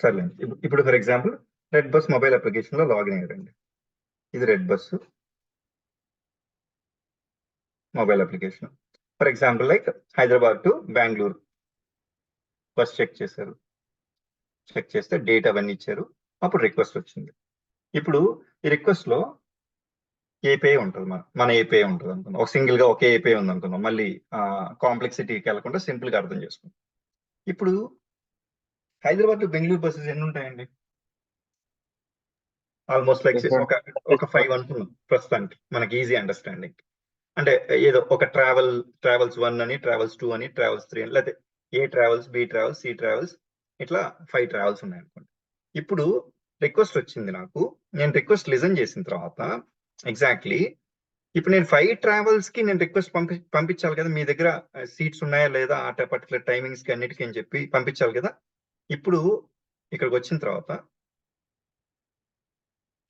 సర్లేండి. ఇప్పుడు for example redBus mobile application లో లాగిన్ అయ్యారండి. ఇది redBus mobile application. For example like Hyderabad to Bengaluru bus check చేశారు. చెక్ చేస్తే డేట్ అవన్నీ ఇచ్చారు. అప్పుడు రిక్వెస్ట్ వచ్చింది. ఇప్పుడు ఈ రిక్వెస్ట్ లో ఏపీఐ ఉంటుంది, మన ఏపీఐ ఉంటుంది అనుకున్నాం. ఒక సింగిల్ గా ఒకే ఏపీఐ ఉంది అనుకున్నాం. మళ్ళీ కాంప్లెక్సిటీకి వెళ్ళకుండా సింపుల్ గా అర్థం చేసుకున్నాం. ఇప్పుడు హైదరాబాద్ టు బెంగళూరు బస్సెస్ ఎన్ని ఉంటాయండి? ఆల్మోస్ట్ లైక్ ఒక 5 అనుకున్నాం ప్రస్తుతానికి, మనకి ఈజీ అండర్స్టాండింగ్. అంటే ఏదో ఒక ట్రావెల్స్ 1 అని, ట్రావెల్స్ 2 అని, ట్రావెల్స్ 3 అని, లేకపోతే A travels, B travels, C travels, ఇట్లా 5 ట్రావెల్స్ ఉన్నాయి అనుకోండి. ఇప్పుడు రిక్వెస్ట్ వచ్చింది నాకు. నేను రిక్వెస్ట్ లిజన్ చేసిన తర్వాత ఎగ్జాక్ట్లీ ఇప్పుడు నేను 5 ట్రావెల్స్ కి నేను రిక్వెస్ట్ పంపించాలి కదా. మీ దగ్గర సీట్స్ ఉన్నాయా లేదా ఆ పర్టికులర్ టైమింగ్స్ కి అన్నిటికీ అని చెప్పి పంపించాలి కదా. ఇప్పుడు ఇక్కడికి వచ్చిన తర్వాత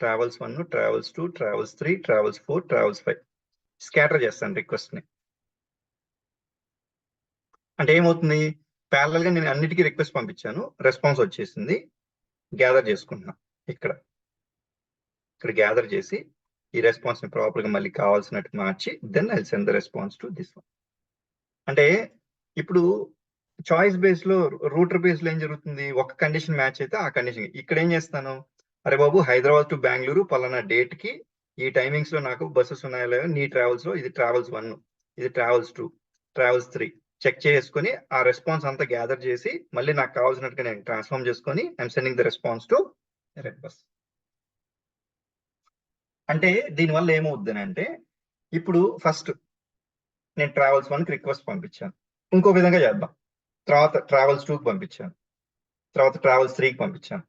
travels 1, travels 2, travels 3, travels 4, travels 5 scatter చేస్తాను రిక్వెస్ట్ ని. అంటే ఏమవుతుంది, ప్యారలల్ గా నేను అన్నిటికీ రిక్వెస్ట్ పంపించాను, రెస్పాన్స్ వచ్చేసింది. గ్యాదర్ చేసుకుంటున్నా ఇక్కడ గ్యాదర్ చేసి ఈ రెస్పాన్స్ ని ప్రాపర్ గా మళ్ళీ కావాల్సినట్టు మార్చి then I send the response to this one. అంటే ఇప్పుడు చాయిస్ బేస్ లో, రూటర్ బేస్ లో ఏం జరుగుతుంది, ఒక కండిషన్ మ్యాచ్ అయితే ఆ కండిషన్ ఇక్కడ ఏం చేస్తాను, అరే బాబు హైదరాబాద్ టు బెంగళూరు పలానా డేట్ కి ఈ టైమింగ్స్ లో నాకు బస్సెస్ ఉన్నాయో లేవో, నీ ట్రావెల్స్ లో ఇది ట్రావెల్స్ 1, ఇది ట్రావెల్స్ 2, ట్రావెల్స్ 3, చెక్ చేసుకుని ఆ రెస్పాన్స్ అంతా గ్యాదర్ చేసి మళ్ళీ నాకు కావాల్సినట్టుగా నేను ట్రాన్స్ఫార్మ్ చేసుకొని I'm sending the response to red bus. అంటే దీనివల్ల ఏమవుద్దని అంటే ఇప్పుడు ఫస్ట్ నేను ట్రావెల్స్ 1కి రిక్వెస్ట్ పంపించాను, ఇంకో విధంగా చేద్దాం. తర్వాత ట్రావెల్స్ 2కి పంపించాను, తర్వాత ట్రావెల్స్ 3కి పంపించాను,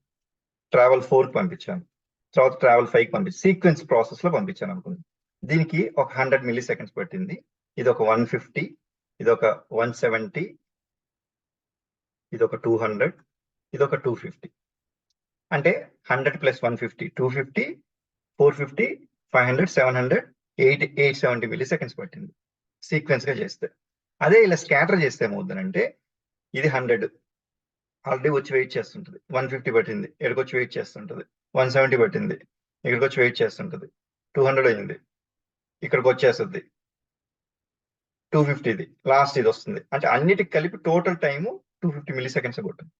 ట్రావెల్ 4కి పంపించాను, తర్వాత ట్రావెల్ 5కి పంపించాను. సీక్వెన్స్ ప్రాసెస్ లో పంపించాను అనుకుంది. దీనికి ఒక 100 మిల్లీ సెకండ్స్ పట్టింది. ఇది ఒక 150, ఇది ఒక 170, ఇది ఒక 200, ఇది ఒక 250. అంటే 100 + 150 250, 450, 500, 700, 870 మిల్లీ సెకండ్స్ పట్టింది సీక్వెన్స్ గా చేస్తే. అదే ఇలా స్కాటర్ చేస్తే ఏమవుతుందంటే ఇది 100 ఆల్రెడీ వచ్చి వెయిట్ చేస్తుంటది, 150 పట్టింది ఇక్కడికి వచ్చి వెయిట్ చేస్తుంటది, 170 పట్టింది ఇక్కడికి వచ్చి వెయిట్ చేస్తుంటది, 200 అయింది ఇక్కడికి వచ్చేస్తుంది, 250 ఇది లాస్ట్ ఇది వస్తుంది. అంటే అన్నిటికి కలిపి టోటల్ టైము 250 మిల్లీ సెకండ్స్ కొట్టింది.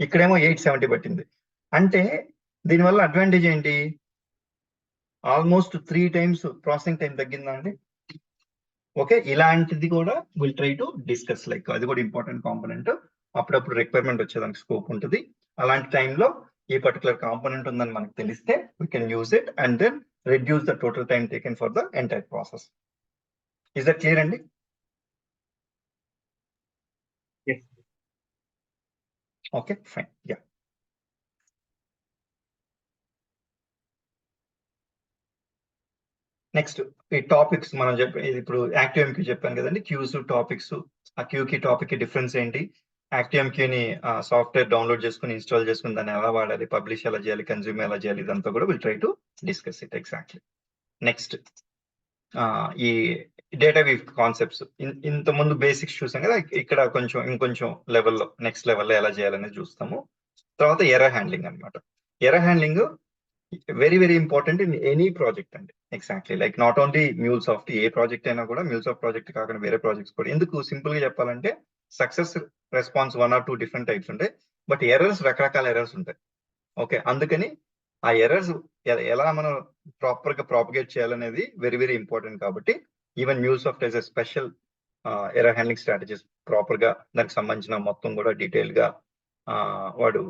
ఇక్కడేమో 870 పట్టింది. అంటే దీనివల్ల అడ్వాంటేజ్ ఏంటి? ఆల్మోస్ట్ 3 times ప్రాసెసింగ్ టైం తగ్గిందండి. ఓకే, ఇలాంటిది కూడా will try to discuss. Like అది కూడా ఇంపార్టెంట్ కాంపోనెంట్. అప్పుడప్పుడు రిక్వైర్మెంట్ వచ్చేదానికి స్కోప్ ఉంటుంది. అలాంటి టైంలో ఈ పర్టికులర్ కాంపోనెంట్ ఉందని మనకు తెలిస్తే we can use it and then reduce the total time taken for the entire process. Is that clear అండి? Okay fine. యా, నెక్స్ట్ ఈ టాపిక్స్ మనం ఇప్పుడు యాక్టివ్ఎంక్యూ చెప్పాను కదండి, క్యూస్ టాపిక్స్. ఆ క్యూకి టాపిక్ కి డిఫరెన్స్ ఏంటి? యాక్టివ్ఎంక్యూని సాఫ్ట్వేర్ డౌన్లోడ్ చేసుకుని ఇన్స్టాల్ చేసుకుని దాన్ని ఎలా వాడాలి, పబ్లిష్ ఎలా చేయాలి, కన్జ్యూమ్ ఎలా చేయాలి, ఇదంతా కూడా will try to discuss it exactly. Next ఈ డేటా వీవ్ కాన్సెప్ట్స్ ఇంత ముందు బేసిక్స్ చూసాం కదా, ఇక్కడ ఇంకొంచెం లెవెల్లో నెక్స్ట్ లెవెల్లో ఎలా చేయాలనేది చూస్తాము. తర్వాత ఎర్రర్ హ్యాండ్లింగ్ అన్నమాట. Error handling very very important in any project అండి. Exactly like not only MuleSoft, ఏ ప్రాజెక్ట్ అయినా కూడా మ్యూల్సాఫ్ట్ ప్రాజెక్ట్ కాకుండా వేరే ప్రాజెక్ట్స్ కూడా. ఎందుకు సింపుల్ గా చెప్పాలంటే success response 1 or 2 different types ఉంటాయి, బట్ ఎర్రర్స్ రకరకాల ఎర్రర్స్ ఉంటాయి. ఓకే, అందుకని ఆ ఎర్రర్స్ ఎలా మనం ప్రాపర్ గా ప్రాపగేట్ చేయాలనేది వెరీ వెరీ ఇంపార్టెంట్. కాబట్టి even MuleSoft has a special error handling strategies proper గా దానికి సంబంధించిన మొత్తం కూడా డీటెయిల్ గా వాడు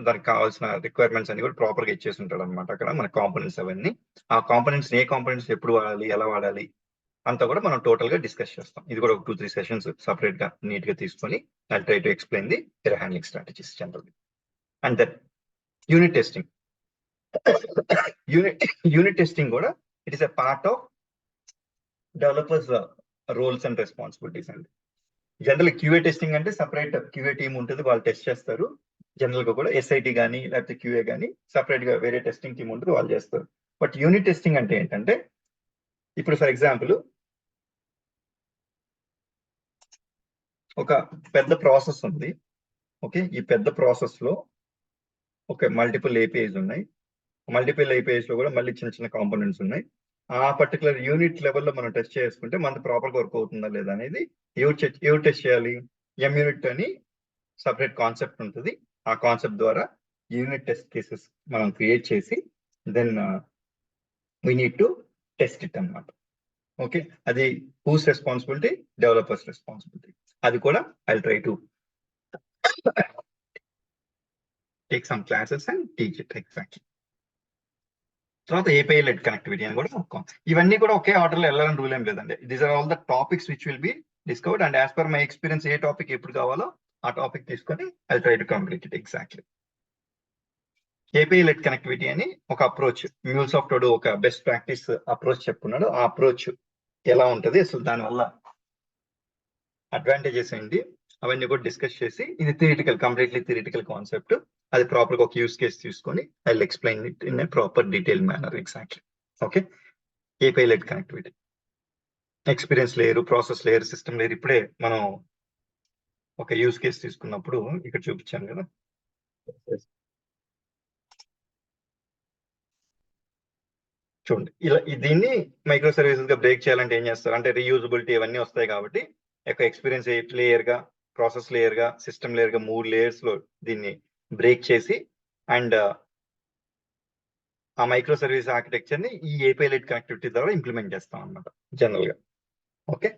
దానికి కావాల్సిన రిక్వైర్మెంట్స్ అన్ని కూడా ప్రాపర్ గా ఇచ్చేసి ఉంటాడు అనమాట. అక్కడ మన కాంపోనెంట్స్ అవన్నీ, ఆ కాంపోనెంట్స్ ఏ కాంపోనెంట్స్ ఎప్పుడు వాడాలి, ఎలా వాడాలి అంతా కూడా మనం టోటల్ గా డిస్కస్ చేస్తాం. ఇది కూడా ఒక 2-3 సెషన్స్ సపరేట్ గా నీట్ గా తీసుకొని I try to explain the error handling strategies generally. And then unit testing. Unit testing కూడా it is a part of developers roles and responsibilities అండి. జనరల్ క్యూఏ టెస్టింగ్ అంటే సపరేట్ క్యూఏ టీమ్ ఉంటుంది, వాళ్ళు test చేస్తారు. General గా కూడా SIT కానీ లేకపోతే క్యూఏ కానీ సపరేట్ గా వేరే టెస్టింగ్ టీమ్ ఉంటుంది, వాళ్ళు చేస్తారు. బట్ యూనిట్ టెస్టింగ్ అంటే ఏంటంటే ఇప్పుడు ఫర్ ఎగ్జాంపుల్ ఒక పెద్ద ప్రాసెస్ ఉంది. ఓకే, ఈ పెద్ద ప్రాసెస్ లో ఒక మల్టిపుల్ ఏపీఐస్ ఉన్నాయి. మల్టిపుల్ ఏపీఐస్ లో కూడా మళ్ళీ చిన్న చిన్న కాంపోనెంట్స్ ఉన్నాయి. ఆ పర్టికులర్ యూనిట్ లెవెల్లో మనం టెస్ట్ చేసుకుంటే మనది ప్రాపర్ గా వర్క్ అవుతుందా లేదా అనేది ఎవరు టెస్ట్ చేయాలి? యూనిట్ అని సపరేట్ కాన్సెప్ట్ ఉంటుంది. ఆ కాన్సెప్ట్ ద్వారా యూనిట్ టెస్ట్ కేసెస్ మనం క్రియేట్ చేసి then we need to test it అన్నమాట. ఓకే, అది హూస్ రెస్పాన్సిబిలిటీ? Developers responsibility. అది కూడా I try to take some classes and teach it exactly. తర్వాత ఏపీఐ లెడ్ కనెక్టివిటీ అని కూడా చెప్పుకోం. ఇవన్నీ కూడా ఒకే ఆర్డర్ లో వెళ్ళాలని రూల్ ఏం లేదండి. These are all the topics which will be discovered and as per my experience ఏ టాపిక్ ఎప్పుడు కావాలో ఆ టాపిక్ తీసుకొని I try to complete it exactly. API led connectivity అని ఒక అప్రోచ్ మ్యూల్సాఫ్ట్ వాడు ఒక బెస్ట్ ప్రాక్టీస్ అప్రోచ్ చెప్పుకున్నాడు. ఆ అప్రోచ్ ఎలా ఉంటుంది, అసలు దానివల్ల అడ్వాంటేజెస్ ఏంటి, అవన్నీ కూడా డిస్కస్ చేసి, ఇది థియరిటికల్, కంప్లీట్లీ థియరిటికల్ కాన్సెప్ట్. అది ప్రాపర్ గా ఒక యూస్ కేస్ తీసుకొని I will explain it in a proper detail manner exactly. Okay, API led connectivity, experience layer, process layer, system layer. ఇప్పుడే మనం ఒక యూస్ కేస్ తీసుకున్నప్పుడు ఇక్కడ చూపించాను కదా. చూడండి, ఇలా దీన్ని మైక్రో సర్వీసెస్ గా బ్రేక్ చేయాలంటే ఏం చేస్తారు అంటే రీయూజబిలిటీ ఇవన్నీ వస్తాయి. కాబట్టి ఎక్స్పీరియన్స్ లేయర్ గా, ప్రాసెస్ లేయర్ గా, సిస్టమ్ లేయర్ గా 3 లేయర్స్ లో దీన్ని బ్రేక్ చేసి అండ్ ఆ మైక్రో సర్వీస్ ఆర్కిటెక్చర్ ని ఈ ఏపీఐ లెడ్ కనెక్టివిటీ ద్వారా ఇంప్లిమెంట్ చేస్తాం అన్నమాట జనరల్ గా. ఓకే,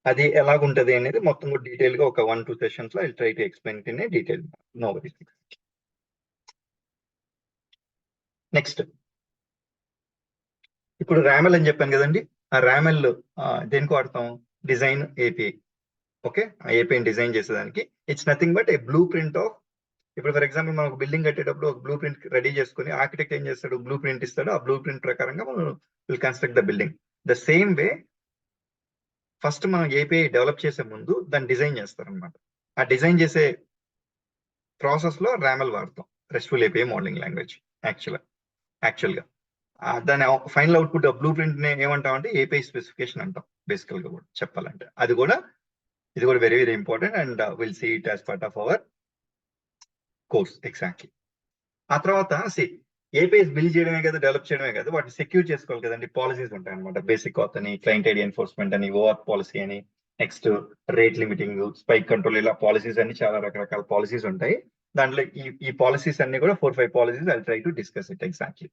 అది ఎలాగుంటది అనేది మొత్తం కూడా డీటెయిల్ గా ఒక 1-2 సెషన్స్ లో I try to explain in a detail. No worries. Next ఇప్పుడు ర్యామెల్ అని చెప్పాను కదండి. ఆ ర్యామెల్ దేనికి వాడతాం? Design API. ఓకే, ఆ ఏపీఐని డిజైన్ చేసేదానికి it's nothing but A blue print of. ఇప్పుడు ఫర్ ఎగ్జాంపుల్ మనం ఒక బిల్డింగ్ కట్టేటప్పుడు ఒక బ్లూ ప్రింట్ రెడీ చేసుకుని ఆర్కిటెక్ట్ ఏం చేస్తాడు? బ్లూ ప్రింట్ ఇస్తాడు. ఆ బ్లూ ప్రింట్ ప్రకారంగా మనం will construct the building. The same way first మనం ఏపీఐ డెవలప్ చేసే ముందు దాన్ని డిజైన్ చేస్తారనమాట. ఆ డిజైన్ చేసే ప్రాసెస్ లో ర్యామెల్ వాడతాం, రెస్ట్ఫుల్ ఏపీఐ మోడలింగ్ లాంగ్వేజ్. యాక్చువల్గా దాని ఫైనల్ అవుట్పుట్ బ్లూ ప్రింట్ ని ఏమంటాం అంటే ఏపీఐ స్పెసిఫికేషన్ అంటాం బేసికల్ గా కూడా చెప్పాలంటే. ఇది కూడా very very important and will see it as part of our course. Exactly. ఆ తర్వాత ఏపీఐస్ బిల్డ్ చేయడమే కదా, డెవలప్ చేయడమే కదా, వాటిని సెక్యూర్ చేసుకోవాలి కదండి. పాలసీస్ ఉంటాయి అనమాట. బేసిక్ ఆత్ అని, క్లయింట్ ఐడి ఎన్ఫోర్స్మెంట్ అని, ఓఆర్ పాలసీ అని, next rate limiting, spike control, ఇలా పాలసీస్ అన్ని చాలా రకరకాల పాలసీస్ ఉంటాయి. దాంట్లో ఈ పాలసీస్ అన్ని కూడా 4-5 policies I try to discuss it exactly.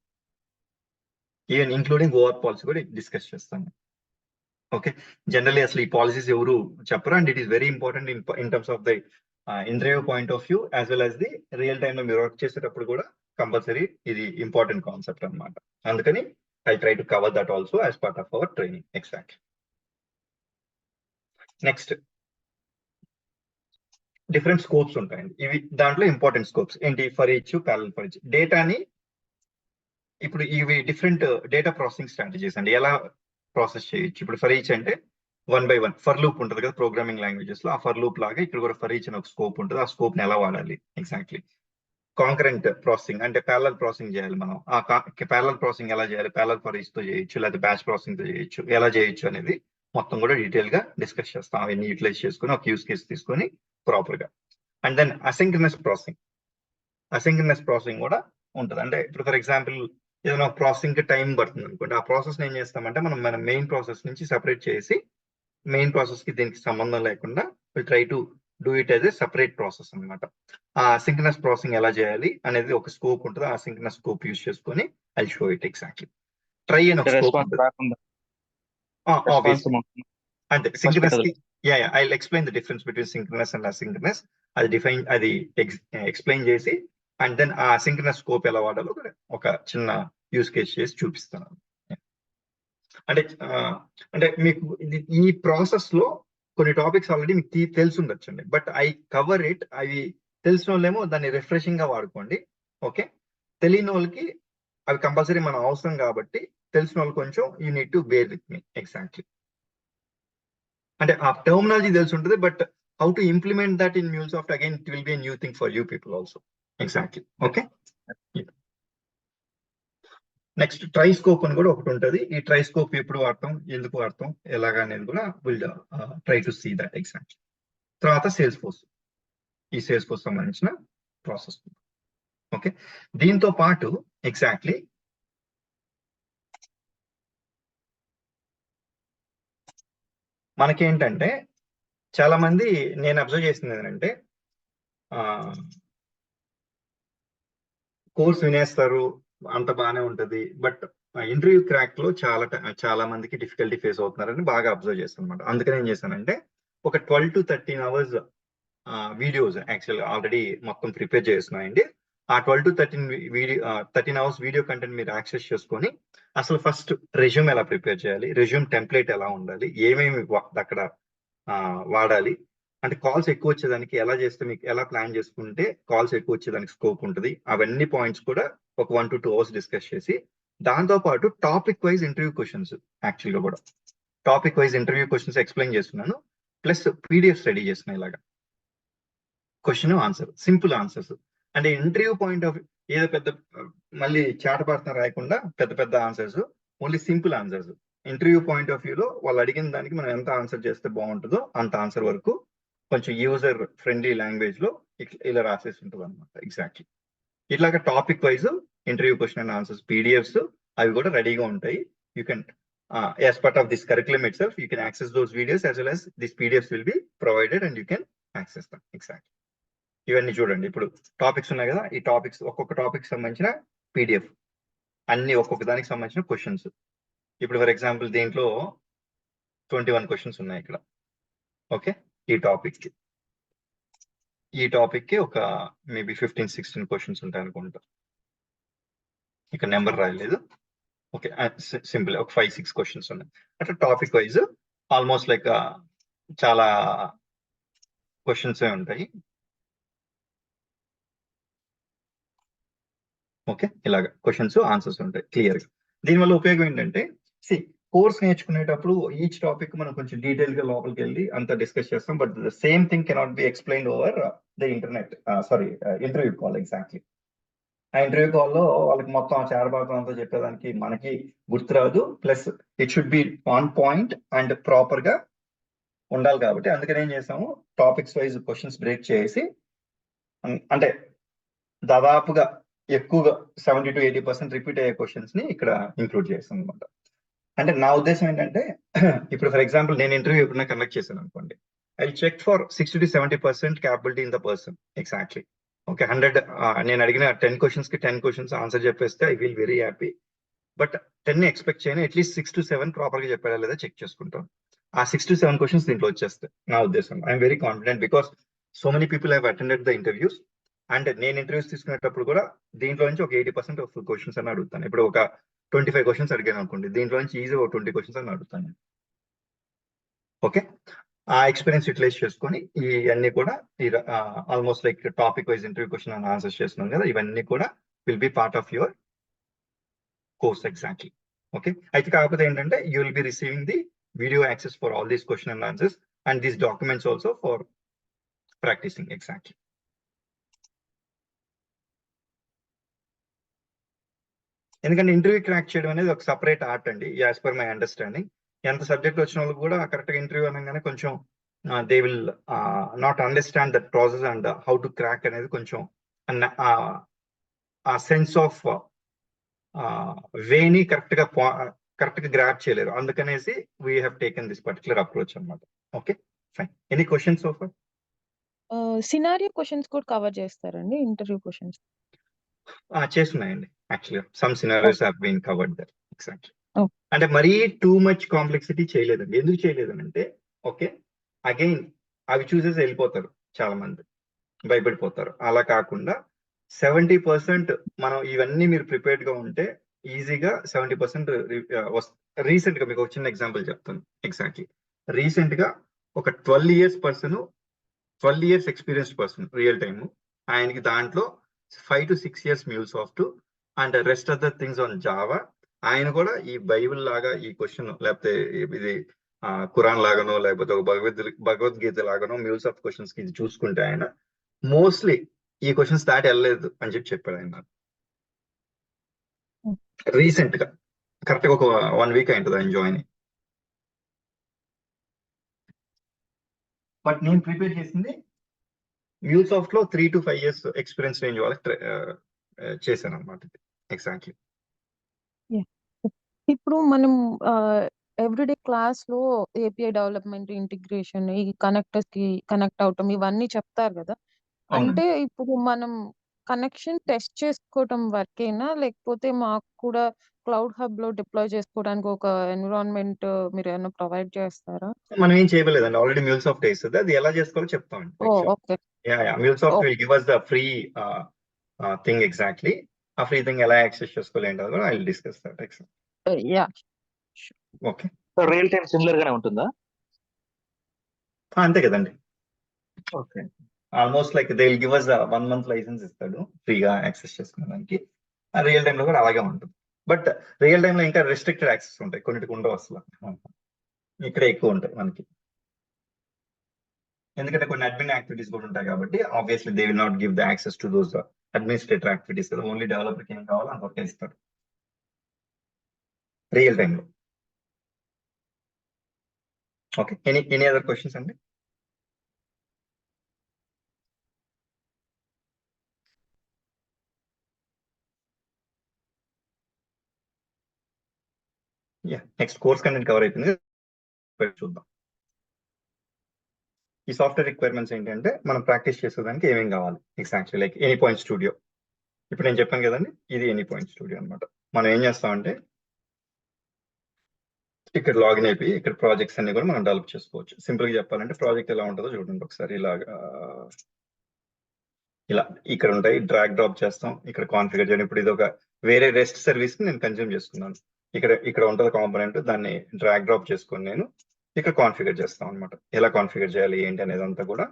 Even including OR policy కూడా డిస్కస్ చేస్తాను. ఓకే, జనరల్లీ అసలు ఈ పాలసీస్ ఎవరు చెప్పరు and it is very important in terms of the interview point of view as well as the real time లో మీరు work చేసేటప్పుడు కూడా కంపల్సరీ ఇది ఇంపార్టెంట్ కాన్సెప్ట్ అనమాట. అందుకని I try to cover that also as part of hour training. Exactly. Next different scopes ఉంటాయండి. ఇవి దాంట్లో ఇంపార్టెంట్ స్కోప్స్ ఏంటి? For each, parallel for each. డేటాని ఇప్పుడు ఇవి డిఫరెంట్ డేటా ప్రాసెసింగ్ స్ట్రాటజీస్ అండి. ఎలా ప్రాసెస్ చేయొచ్చు? ఇప్పుడు ఫర్ ఈచ్ అంటే 1/1 ఫర్ లూప్ ఉంటుంది కదా ప్రోగ్రామింగ్ లాంగ్వేజెస్ లో. ఆ ఫర్ లూప్ లాగా ఇక్కడ కూడా ఫర్ ఈచ్ అని ఒక స్కోప్ ఉంటుంది. ఆ స్కోప్ ని ఎలా వాడాలి? ఎగ్జాక్ట్లీ. కాంకరెంట్ ప్రాసెసింగ్ అంటే ప్యారలల్ ప్రాసెసింగ్ చేయాలి మనం. ఆ ప్యారలల్ ప్రాసెసింగ్ ఎలా చేయాలి? ప్యారలల్ ఫర్ ఈచ్ తో చేయొచ్చు, లేదా బ్యాచ్ ప్రాసెసింగ్ తో చేయొచ్చు. ఎలా చేయొచ్చు అనేది మొత్తం కూడా డీటెయిల్ గా డిస్కస్ చేస్తాం. అవన్నీ యూటిలైజ్ చేసుకుని ఒక యూస్ కేసు తీసుకొని ప్రాపర్ గా. అండ్ దెన్ అసింక్రనస్ ప్రాసెసింగ్ కూడా ఉంటుంది. అంటే ఇప్పుడు ఫర్ ఎగ్జాంపుల్ ఏదైనా ప్రాసెసింగ్ కి టైం పడుతుంది అనుకోండి. ఆ ప్రాసెస్ ఏం చేస్తామంటే మన మెయిన్ ప్రాసెస్ నుంచి సెపరేట్ చేసి, మెయిన్ ప్రాసెస్ కి దీనికి సంబంధం లేకుండా will try to do it as a separate process అనమాట. ఆ సింక్రనస్ ప్రాసెసింగ్ ఎలా చేయాలి అనేది ఒక స్కోప్ ఉంటుంది. ఆ సింక్రనస్ స్కోప్ యూస్ చేసుకొని I show it exactly. Try అని ఒక స్కోప్ రెస్పాన్స్ ఉంటుంది. రాకుండా రెస్పాన్స్ Obviously. అంటే సింక్రనస్ కి I explain the difference between synchronous and asynchronous. అది ఎక్స్ప్లెయిన్ చేసి అండ్ దెన్ ఆ సింక్రనస్ స్కోప్ ఎలా వాడాలో ఒక చిన్న యూస్ కేస్ చేసి చూపిస్తాను. అంటే మీకు ఈ ప్రాసెస్ లో కొన్ని టాపిక్స్ ఆల్రెడీ మీకు తెలిసి ఉండొచ్చండి. But I cover it. అవి తెలిసిన వాళ్ళేమో దాన్ని రిఫ్రెషింగ్ గా వాడుకోండి. ఓకే, తెలియని వాళ్ళకి అవి కంపల్సరీ మన అవసరం కాబట్టి తెలిసిన వాళ్ళు కొంచెం you need to bear with me. Exactly. అంటే ఆ టర్మినాలజీ తెలిసి ఉంటుంది, but how to implement that in MuleSoft again it will be new thing for you people also. Exactly. Okay, next try scope అని కూడా ఒకటి ఉంటుంది. ఈ ట్రైస్కోప్ ఎప్పుడు వాడతాం, ఎందుకు వాడతాం, ఎలాగా అనేది కూడా will try to see that exactly. తర్వాత సేల్స్ ఫోర్స్, ఈ సేల్స్ ఫోర్స్ సంబంధించిన ప్రాసెస్. ఓకే, దీంతో పాటు ఎగ్జాక్ట్లీ మనకేంటంటే చాలా మంది నేను అబ్జర్వ్ చేసింది ఏంటంటే కోర్స్ వినేస్తారు, అంత బాగానే ఉంటది, బట్ ఇంటర్వ్యూ క్రాక్ లో చాలా మందికి డిఫికల్టీ ఫేస్ అవుతున్నారని బాగా అబ్జర్వ్ చేస్తాను అనమాట. అందుకని ఏం చేశానంటే ఒక 12 to 13 hours వీడియోస్ యాక్చువల్గా ఆల్రెడీ మొత్తం ప్రిపేర్ చేస్తున్నాయండి. ఆ 12 to 13 hours వీడియో కంటెంట్ మీరు యాక్సెస్ చేసుకొని అసలు ఫస్ట్ రెజ్యూమ్ ఎలా ప్రిపేర్ చేయాలి, రెజ్యూమ్ టెంప్లెట్ ఎలా ఉండాలి, ఏమేమి అక్కడ వాడాలి, అంటే కాల్స్ ఎక్కువ వచ్చేదానికి ఎలా చేస్తే మీకు ఎలా ప్లాన్ చేసుకుంటే కాల్స్ ఎక్కువ వచ్చేదానికి స్కోప్ ఉంటుంది, అవన్నీ పాయింట్స్ కూడా ఒక 1 to 2 hours డిస్కస్ చేసి దాంతో పాటు టాపిక్ వైజ్ ఇంటర్వ్యూ క్వశ్చన్స్ యాక్చువల్గా కూడా topic wise interview questions explain చేస్తున్నాను. ప్లస్ పీడిఎఫ్ రెడీ చేస్తున్నాను ఇలాగా క్వశ్చన్ ఆన్సర్, సింపుల్ ఆన్సర్స్. అంటే ఇంటర్వ్యూ పాయింట్ ఆఫ్ ఏదో పెద్ద మళ్ళీ చాటపాడుతున్న రాయకుండా పెద్ద పెద్ద answers, only simple answers. Interview point of వ్యూలో వాళ్ళు అడిగిన దానికి మనం ఎంత ఆన్సర్ చేస్తే బాగుంటుందో అంత ఆన్సర్ వరకు కొంచెం యూజర్ ఫ్రెండ్లీ లాంగ్వేజ్ లో ఇలా రాసేసి ఉంటుంది అనమాట. ఎగ్జాక్ట్లీ ఇట్లాగా topic wise interview question and answers PDFs అవి కూడా రెడీగా ఉంటాయి. You can as part of this curriculum itself you can access those videos as well as these PDFs will be provided and you can access them. Exactly. ఇవన్నీ చూడండి, ఇప్పుడు topics ఉన్నాయి కదా, ఈ టాపిక్స్ ఒక్కొక్క టాపిక్ సంబంధించిన పీడిఎఫ్ అన్ని ఒక్కొక్క దానికి సంబంధించిన క్వశ్చన్స్. ఇప్పుడు ఫర్ ఎగ్జాంపుల్ దీంట్లో 21 క్వశ్చన్స్ ఉన్నాయి ఇక్కడ. ఓకే, ఈ టాపిక్ కి ఒక మేబీ 15-16 క్వశ్చన్స్ ఉంటాయి అనుకుంటా. ఇక్కడ నెంబర్ రాయలేదు. ఓకే, సింపుల్ ఒక 5-6 క్వశ్చన్స్ ఉన్నాయి. అట్లా టాపిక్ వైజ్ ఆల్మోస్ట్ లైక్ చాలా క్వశ్చన్స్ ఉంటాయి. ఓకే, ఇలాగ క్వశ్చన్స్ ఆన్సర్స్ ఉంటాయి క్లియర్ గా. దీనివల్ల ఉపయోగం ఏంటంటే కోర్స్ నేర్చుకునేటప్పుడు ఈచ్ టాపిక్ మనం కొంచెం డీటెయిల్ గా లోపలికి వెళ్ళి అంతా డిస్కస్ చేస్తాం. But the same thing cannot be explain over the interview call. Exactly ఆ ఇంటర్వ్యూ కాల్లో వాళ్ళకి మొత్తం ఆ చారబాతం అంతా చెప్పేదానికి మనకి గుర్తురాదు. Plus it should be on point and proper గా ఉండాలి. కాబట్టి అందుకని ఏం చేసాము, టాపిక్స్ వైజ్ క్వశ్చన్స్ బ్రేక్ చేసి అంటే దాదాపుగా ఎక్కువగా 70-80% రిపీట్ అయ్యే క్వశ్చన్స్ ని ఇక్కడ ఇంక్లూడ్ చేస్తాం అనమాట. అంటే నా ఉద్దేశం ఏంటంటే ఇప్పుడు ఫర్ ఎగ్జాంపుల్ నేను ఇంటర్వ్యూ ఎప్పుడైనా కండక్ట్ చేశాను అనుకోండి, I check for 60-70% capability in the person. Exactly okay, 100 నేను అడిగిన 10 క్వశ్చన్స్ కి 10 క్వశ్చన్స్ ఆన్సర్ చెప్పేస్తే I feel very happy. But 10 expect చేయను, అట్లీస్ట్ 6-7 ప్రాపర్ గా చెప్పారా లేదా చెక్ చేసుకుంటాను. ఆ 6-7 క్వశ్చన్స్ దీంట్లో వచ్చేస్తాయి నా ఉద్దేశం. I'm very confident because so many people have attended the interviews. And నేను ఇంటర్వ్యూస్ తీసుకునేటప్పుడు కూడా దీంట్లో నుంచి ఒక 80% ఆఫ్ క్వశ్చన్స్ అని అడుగుతాను. ఇప్పుడు ఒక 25 క్వశ్చన్స్ అడిగాను అనుకోండి, దీంట్లో నుంచి ఈజీ ఒక 20 క్వశ్చన్స్ అని అడుగుతాను. ఓకే, ఆ ఎక్స్పీరియన్స్ యూటిలైజ్ చేసుకొని ఇవన్నీ కూడా almost like topic wise interview question అని ఆన్సర్ చేస్తున్నాను కదా, ఇవన్నీ కూడా will be part of your course. Exactly okay, అయితే కాకపోతే ఏంటంటే you will be receiving the video access for all these question and answers and these documents also for practicing. Exactly ఎందుకంటే interview crack చేయడం అనేది ఒక సపరేట్ ఆర్ట్ అండి, as per my understanding. ఎంత subject వచ్చిన వాళ్ళు కూడా కరెక్ట్ గా ఇంటర్వ్యూ అనగానే కొంచెం they will not understand that process and how to crack అనేది కొంచెం ఆ సెన్స్ ఆఫ్ వేని కరెక్ట్ గా గ్రాప్ చేయలేరు. అందుకనేసి we have taken this particular approach అనమాట. Okay fine, any questions so far? Scenario questions కూడా కవర్ చేస్తారండి ఇంటర్వ్యూ క్వశ్చన్స్? చేస్తున్నాయండి యాక్చువల్గా. Some scenarios have been covered that. Exactly Oh. అంటే మరీ టూ మచ్ కాంప్లెక్సిటీ చేయలేదండి. ఎందుకు చేయలేదనంటే ఓకే అగైన్ అవి చూసేసి వెళ్ళిపోతారు చాలా మంది, భయపడిపోతారు. అలా కాకుండా 70% మనం ఇవన్నీ మీరు ప్రిపేర్డ్ గా ఉంటే ఈజీగా 70% రీసెంట్ గా మీకు ఒక చిన్న ఎగ్జాంపుల్ చెప్తాను. ఎగ్జాక్ట్లీ రీసెంట్ గా ఒక 12 years experienced person real time, ఆయనకి దాంట్లో 5 to 6 years MuleSoft and rest of the things on Java. ఆయన కూడా ఈ బైబిల్ లాగా ఈ క్వశ్చన్ లేకపోతే ఇది ఖురాన్ లాగానో లేకపోతే ఒక భగవద్గీత లాగానో MuleSoft క్వశ్చన్స్ కి ఇది చూసుకుంటే ఆయన మోస్ట్లీ ఈ క్వశ్చన్స్ దాటి వెళ్ళలేదు అని చెప్పాడు ఆయన రీసెంట్ గా. కరెక్ట్ గా ఒక 1 week అయింటుంది ఆయన జాయిన్. బట్ నేను ప్రిపేర్ చేసింది MuleSoft లో 3 to 5 years ఎక్స్పీరియన్స్ రేంజ్ వాళ్ళకి చేశాను అనమాట. ఎగ్జాక్ట్లీ ఇప్పుడు మనం ఎవ్రీడే క్లాస్ లో ఏపీఐ డెవలప్మెంట్, ఇంటిగ్రేషన్, ఈ కనెక్టర్స్ కి కనెక్ట్ అవటం ఇవన్నీ చెప్తారు కదా. అంటే ఇప్పుడు మనం కనెక్షన్ టెస్ట్ చేసుకోవటం వరకేనా, లేకపోతే మాకు కూడా క్లౌడ్ హబ్ లో డిప్లాయ్ చేసుకోవడానికి ఒక ఎన్విరాన్మెంట్ మీరు ఏమైనా ప్రొవైడ్ చేస్తారా? మనం ఏం చేయలేదండి, ఆల్రెడీ MuleSoft వేస్తుంది. అది ఎలా చేసుకోవాలో చెప్తామండి. ఓకే, MuleSoft will give us the free thing. Exactly ఆ ఫ్రీ థింగ్ ఎలా యాక్సెస్ చేసుకోవాలి ఏంటో కూడా I will discuss that. Yeah okay, so real time similar గానే ఉంటుందా? అంతే కదండి. Okay, almost like they will give us 1 month licence ఇస్తాడు ఫ్రీగా యాక్సెస్ చేసుకోవడానికి. రియల్ టైమ్ లో కూడా అలాగే ఉంటుంది. బట్ రియల్ టైమ్ లో ఇంకా రెస్ట్రిక్టెడ్ యాక్సెస్ ఉంటాయి, కొన్నిటికి ఉండవు అసలు. ఇక్కడ ఎక్కువ ఉంటాయి మనకి, ఎందుకంటే కొన్ని అడ్మిన్ యాక్టివిటీస్ కూడా ఉంటాయి కాబట్టి obviously they will not give the access to those administrator activities కదా. ఓన్లీ డెవలపర్కి ఏం కావాలో అంత ఇస్తారు రియల్ టైమ్ లో. ఓకే, ఎనీ అదర్ క్వశ్చన్స్ అండి? నెక్స్ట్ కోర్స్ కంటెంట్ కవర్ అయిపోయింది, చూద్దాం. ఈ సాఫ్ట్వేర్ రిక్వైర్మెంట్స్ ఏంటంటే మనం ప్రాక్టీస్ చేసేదానికి ఏమేమి కావాలి. Exactly like any point studio. ఇప్పుడు నేను చెప్పాను కదండి, ఇది ఎనీ పాయింట్ స్టూడియో అనమాట. మనం ఏం చేస్తామంటే ఇక్కడ లాగిన్ అయిపోయి ఇక్కడ ప్రాజెక్ట్స్ అన్ని కూడా మనం డెవలప్ చేసుకోవచ్చు. సింపుల్ గా చెప్పాలంటే ప్రాజెక్ట్ ఎలా ఉంటుందో చూడండి ఒకసారి. ఇలా ఇక్కడ ఉంటాయి, డ్రాగ్ డ్రాప్ చేస్తాం, ఇక్కడ కాన్ఫిగర్ చేయడం. ఇప్పుడు ఇది ఒక వేరే రెస్ట్ సర్వీస్ ని నేను కన్జ్యూమ్ చేసుకున్నాను. ఇక్కడ ఉంటుంది కాంపోనెంట్, దాన్ని డ్రాగ్ డ్రాప్ చేసుకొని నేను ఇక్కడ కాన్ఫిగర్ చేస్తాం అనమాట. ఎలా కాన్ఫిగర్ చేయాలి ఏంటి అనేది అంతా కూడా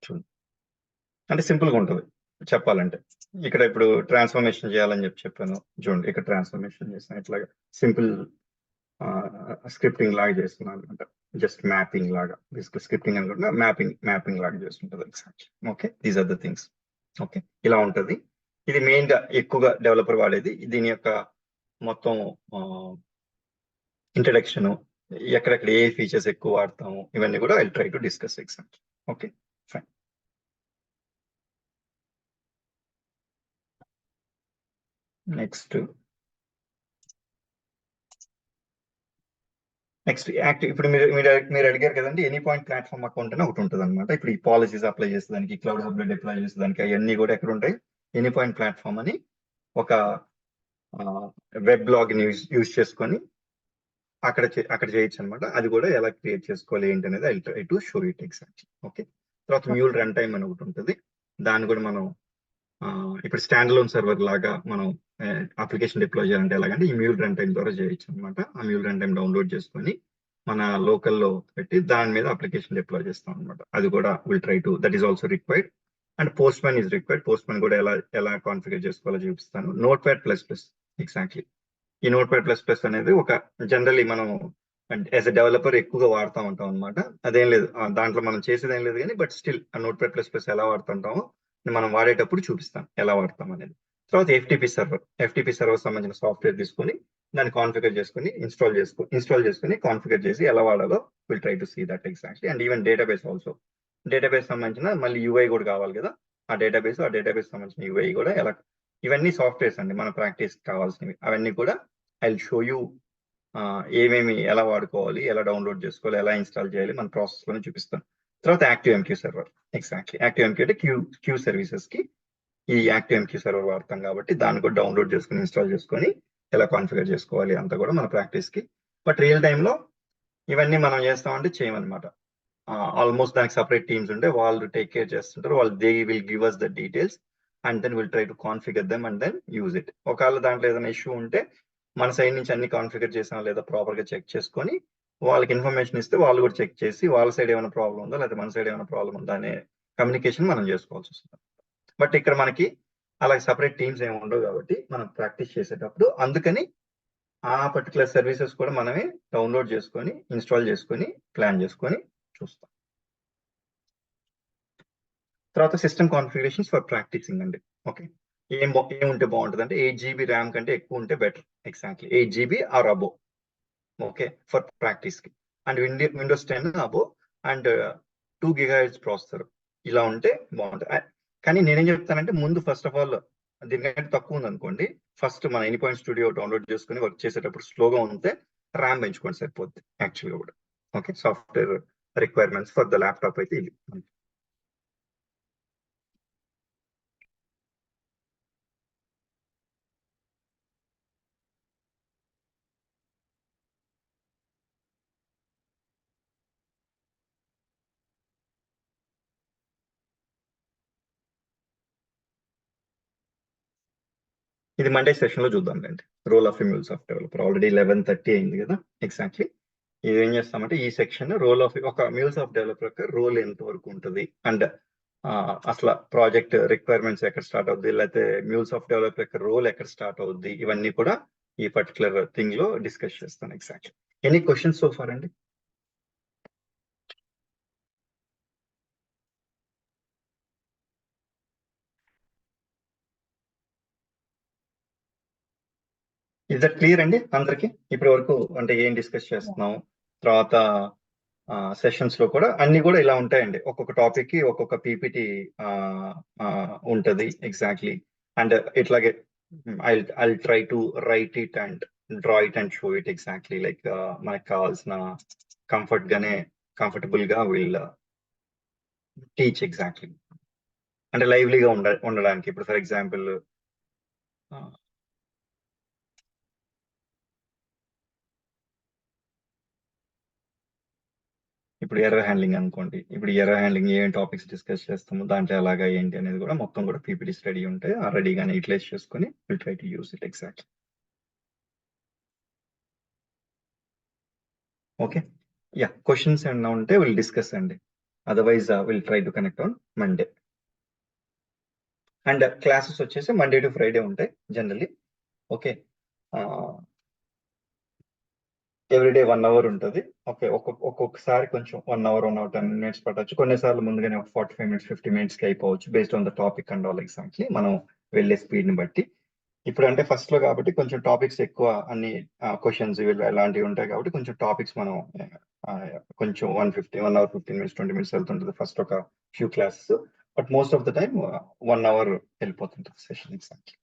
చూడండి. అంటే సింపుల్ గా ఉంటుంది చెప్పాలంటే. ఇక్కడ ఇప్పుడు ట్రాన్స్ఫర్మేషన్ చేయాలని చెప్పాను చూడండి. ఇక్కడ ట్రాన్స్ఫర్మేషన్ చేస్తాను, ఇట్లాగా సింపుల్ స్క్రిప్టింగ్ లాగా చేస్తున్నాను అనమాట. జస్ట్ మ్యాపింగ్ లాగా, బేసిక్ స్క్రిప్టింగ్ అనుకుంటున్నా, మ్యాపింగ్ లాగా చేస్తుంటుంది exactly. Okay, these are the things. Okay, ఇలా ఉంటుంది. ఇది మెయిన్ గా ఎక్కువగా డెవలపర్ వాడేది. దీని యొక్క మొత్తం ఇంట్రడక్షన్, ఎక్కడెక్కడ ఏ ఫీచర్స్ ఎక్కువ వాడతాము, ఇవన్నీ కూడా I try to discuss exactly. Okay fine. Next active. ఇప్పుడు మీరు అడిగారు కదండి, ఎనీ పాయింట్ ప్లాట్ఫామ్ అకౌంట్ అని ఒకటి ఉంటుంది అనమాట. ఇప్పుడు ఈ పాలసీస్ అప్లై చేసేదానికి, క్లౌడ్ హబ్ లో డిప్లాయ్ చేసేదానికి అవన్నీ కూడా ఎక్కడ ఉంటాయి, ఎనీ పాయింట్ ప్లాట్ఫామ్ అని ఒక వెబ్ లాగిన్ యూజ్ చేసుకొని అక్కడ చేయొచ్చు అనమాట. అది కూడా ఎలా క్రియేట్ చేసుకోవాలి ఏంటి అనేది I try to show it exactly. Okay, తర్వాత మ్యూల్ రన్ టైమ్ అని ఒకటి ఉంటుంది. దాన్ని కూడా మనం ఇప్పుడు స్టాండ్ అలోన్ సర్వర్ లాగా మనం అప్లికేషన్ డిప్లాయ్ చేయాలంటే ఎలాగంటే ఈ మ్యూల్ రన్ టైమ్ ద్వారా చేయొచ్చు అనమాట. ఆ మ్యూల్ రన్ టైమ్ డౌన్లోడ్ చేసుకొని మన లోకల్లో పెట్టి దాని మీద అప్లికేషన్ డిప్లాయ్ చేస్తాం అనమాట. అది కూడా will try to, that is also required. And post man is required. Post man కూడా ఎలా కాన్ఫిగర్ చేసుకోవాలో చూపిస్తాను. Note pad plus plus exactly. ఈ నోట్ ప్యాడ్ ప్లస్ ప్లస్ అనేది ఒక జనరల్లీ మనం యాజ్ ఎ డెవలపర్ ఎక్కువగా వాడుతూ ఉంటాం అనమాట. అదేం లేదు, దాంట్లో మనం చేసేది ఏం లేదు కానీ, బట్ స్టిల్ ఆ నోట్ ప్యాడ్ ప్లస్ ప్లస్ ఎలా వాడుతుంటామో మనం వాడేటప్పుడు చూపిస్తాం ఎలా వాడతాం అనేది. తర్వాత ఎఫ్టిపి సర్వర్ సంబంధించిన సాఫ్ట్వేర్ తీసుకొని దాన్ని కాన్ఫిగర్ చేసుకుని ఇన్స్టాల్ చేసుకుని కాన్ఫిగర్ చేసి ఎలా వాడాలో will try to see that exactly. And even database also, database సంబంధించిన మళ్ళీ యూఐ కూడా కావాలి కదా, ఆ డేటాబేస్ సంబంధించిన యూఐ కూడా ఎలా, ఇవన్నీ సాఫ్ట్వేర్స్ అండి మన ప్రాక్టీస్ కావాల్సినవి. అవన్నీ కూడా ఐ విల్ షో యూ ఏమేమి ఎలా వాడుకోవాలి, ఎలా డౌన్లోడ్ చేసుకోవాలి, ఎలా ఇన్స్టాల్ చేయాలి మన ప్రాసెస్ లోనే చూపిస్తాను. తర్వాత యాక్టివ్ఎంక్యూ సర్వర్ ఎగ్జాక్ట్లీ. యాక్టివ్ఎంక్యూ అంటే క్యూ సర్వీసెస్ కి ఈ యాక్టివ్ఎంక్యూ సర్వర్ వాడతాం కాబట్టి దాన్ని కూడా డౌన్లోడ్ చేసుకుని ఇన్స్టాల్ చేసుకొని ఎలా కాన్ఫిగర్ చేసుకోవాలి అంతా కూడా మన ప్రాక్టీస్ కి. బట్ రియల్ టైంలో ఇవన్నీ మనం చేస్తామంటే చేయమన్నమాట. ఆల్మోస్ట్ దానికి సపరేట్ టీమ్స్ ఉంటే వాళ్ళు టేక్ కేర్ చేస్తుంటారు. వాళ్ళు they will give us the details and then will try to configure them and then use it. ఒకవేళ దాంట్లో ఏదైనా ఇష్యూ ఉంటే మన సైడ్ నుంచి అన్ని కాన్ఫిగర్ చేసాం లేదా ప్రాపర్ గా చెక్ చేసుకొని వాళ్ళకి ఇన్ఫర్మేషన్ ఇస్తే వాళ్ళు కూడా చెక్ చేసి వాళ్ళ సైడ్ ఏమైనా ప్రాబ్లం ఉందా లేదా మన సైడ్ ఏమైనా ప్రాబ్లం ఉందా అనే కమ్యూనికేషన్ మనం చేసుకోవాల్సి వస్తుంది. బట్ ఇక్కడ మనకి అలాగే సపరేట్ టీమ్స్ ఏమి ఉండవు కాబట్టి మనం ప్రాక్టీస్ చేసేటప్పుడు అందుకని ఆ పర్టికులర్ సర్వీసెస్ కూడా మనమే డౌన్లోడ్ చేసుకొని ఇన్స్టాల్ చేసుకొని ప్లాన్ చేసుకొని చూస్తాం. తర్వాత సిస్టమ్ కాన్ఫిగరేషన్స్ ఫర్ ప్రాక్టీసింగ్ అండి. ఓకే, ఏముంటే బాగుంటుంది అంటే 8 GB ర్యామ్ కంటే ఎక్కువ ఉంటే better. Exactly 8 GB or above. Okay, for practice కి. And Windows 10 above and 2 GHz processor ఇలా ఉంటే బాగుంటుంది. కానీ నేనేం చెప్తానంటే ముందు ఫస్ట్ ఆఫ్ ఆల్ దీనికంటే తక్కువ ఉంది అనుకోండి, ఫస్ట్ మన ఎనీ పాయింట్ స్టూడియో డౌన్లోడ్ చేసుకుని వర్క్ చేసేటప్పుడు స్లోగా ఉంటే ర్యామ్ పెంచుకోండి సరిపోద్ది యాక్చువల్గా కూడా. Okay, software requirements for the laptop అయితే ఇవి. ఇది మండే సెషన్ లో చూద్దాం రండి. Role of MuleSoft developer already 11:30 అయింది కదా. ఎగ్జాక్ట్లీ ఇది ఏం చేస్తామంటే ఈ సెక్షన్ రోల్ ఆఫ్ ఒక MuleSoft డెవలపర్ యొక్క రోల్ ఎంత వరకు ఉంటుంది అండ్ అసలు ప్రాజెక్ట్ రిక్వైర్మెంట్స్ ఎక్కడ స్టార్ట్ అవుద్ది, లేకపోతే MuleSoft డెవలపర్ యొక్క రోల్ ఎక్కడ స్టార్ట్ అవుద్ది, ఇవన్నీ కూడా ఈ పర్టికులర్ థింగ్ లో డిస్కస్ చేస్తాను. Exactly any questions so far అండి? ఇస్ దట్ క్లియర్ అండి అందరికి ఇప్పటి వరకు? అంటే ఏం డిస్కస్ చేస్తున్నాం, తర్వాత సెషన్స్ లో కూడా అన్ని కూడా ఇలా ఉంటాయండి. ఒక్కొక్క టాపిక్ కి ఒక్కొక్క పీపీటీ ఉంటది. ఎగ్జాక్ట్లీ. అండ్ ఇట్లాగే I try to right it and draw it and show it exactly like మనకు కావాల్సిన కంఫర్టబుల్ గా విల్ టీచ్ ఇప్పుడు ఎర్రర్ హ్యాండ్లింగ్ అనుకోండి, ఇప్పుడు ఎర్రర్ హ్యాండ్లింగ్ ఏం టాపిక్స్ డిస్కస్ చేస్తాము, దాంట్లో ఎలాగా ఏంటి అనేది కూడా మొత్తం కూడా పీపీటీ స్టడీ ఉంటే రెడీగానే యూటిలైజ్ చేసుకొని will try to use it exactly. Okay, yeah, questions ఏమన్నా ఉంటే విల్ డిస్కస్ అండి, otherwise will try to connect on Monday. And classes వచ్చేసి మండే టు ఫ్రైడే ఉంటాయి జనరల్లీ. ఓకే, ఎవ్రీడే 1 అవర్ ఉంటుంది. ఓకే, ఒక్కొక్కసారి కొంచెం 1 అవర్ 1 అవర్ 10 minutes పట్టచ్చు, కొన్నిసార్లు ముందుగానే ఒక 45 minutes 50 minutes కి అయిపోవచ్చు, based on the topic and all ఎగ్జామ్స్లీ మనం వెళ్ళే స్పీడ్ ని బట్టి. ఇప్పుడు అంటే ఫస్ట్ లో కాబట్టి కొంచెం టాపిక్స్ ఎక్కువ, అన్ని క్వశ్చన్స్ అలాంటివి ఉంటాయి కాబట్టి కొంచెం టాపిక్స్ మనం కొంచెం 1 hour 15 minutes 20 minutes వెళ్తుంటుంది ఫస్ట్ ఒక few classes, but most of the time 1 hour వెళ్ళిపోతుంటుంది సెషన్ ఎగ్జామ్కి.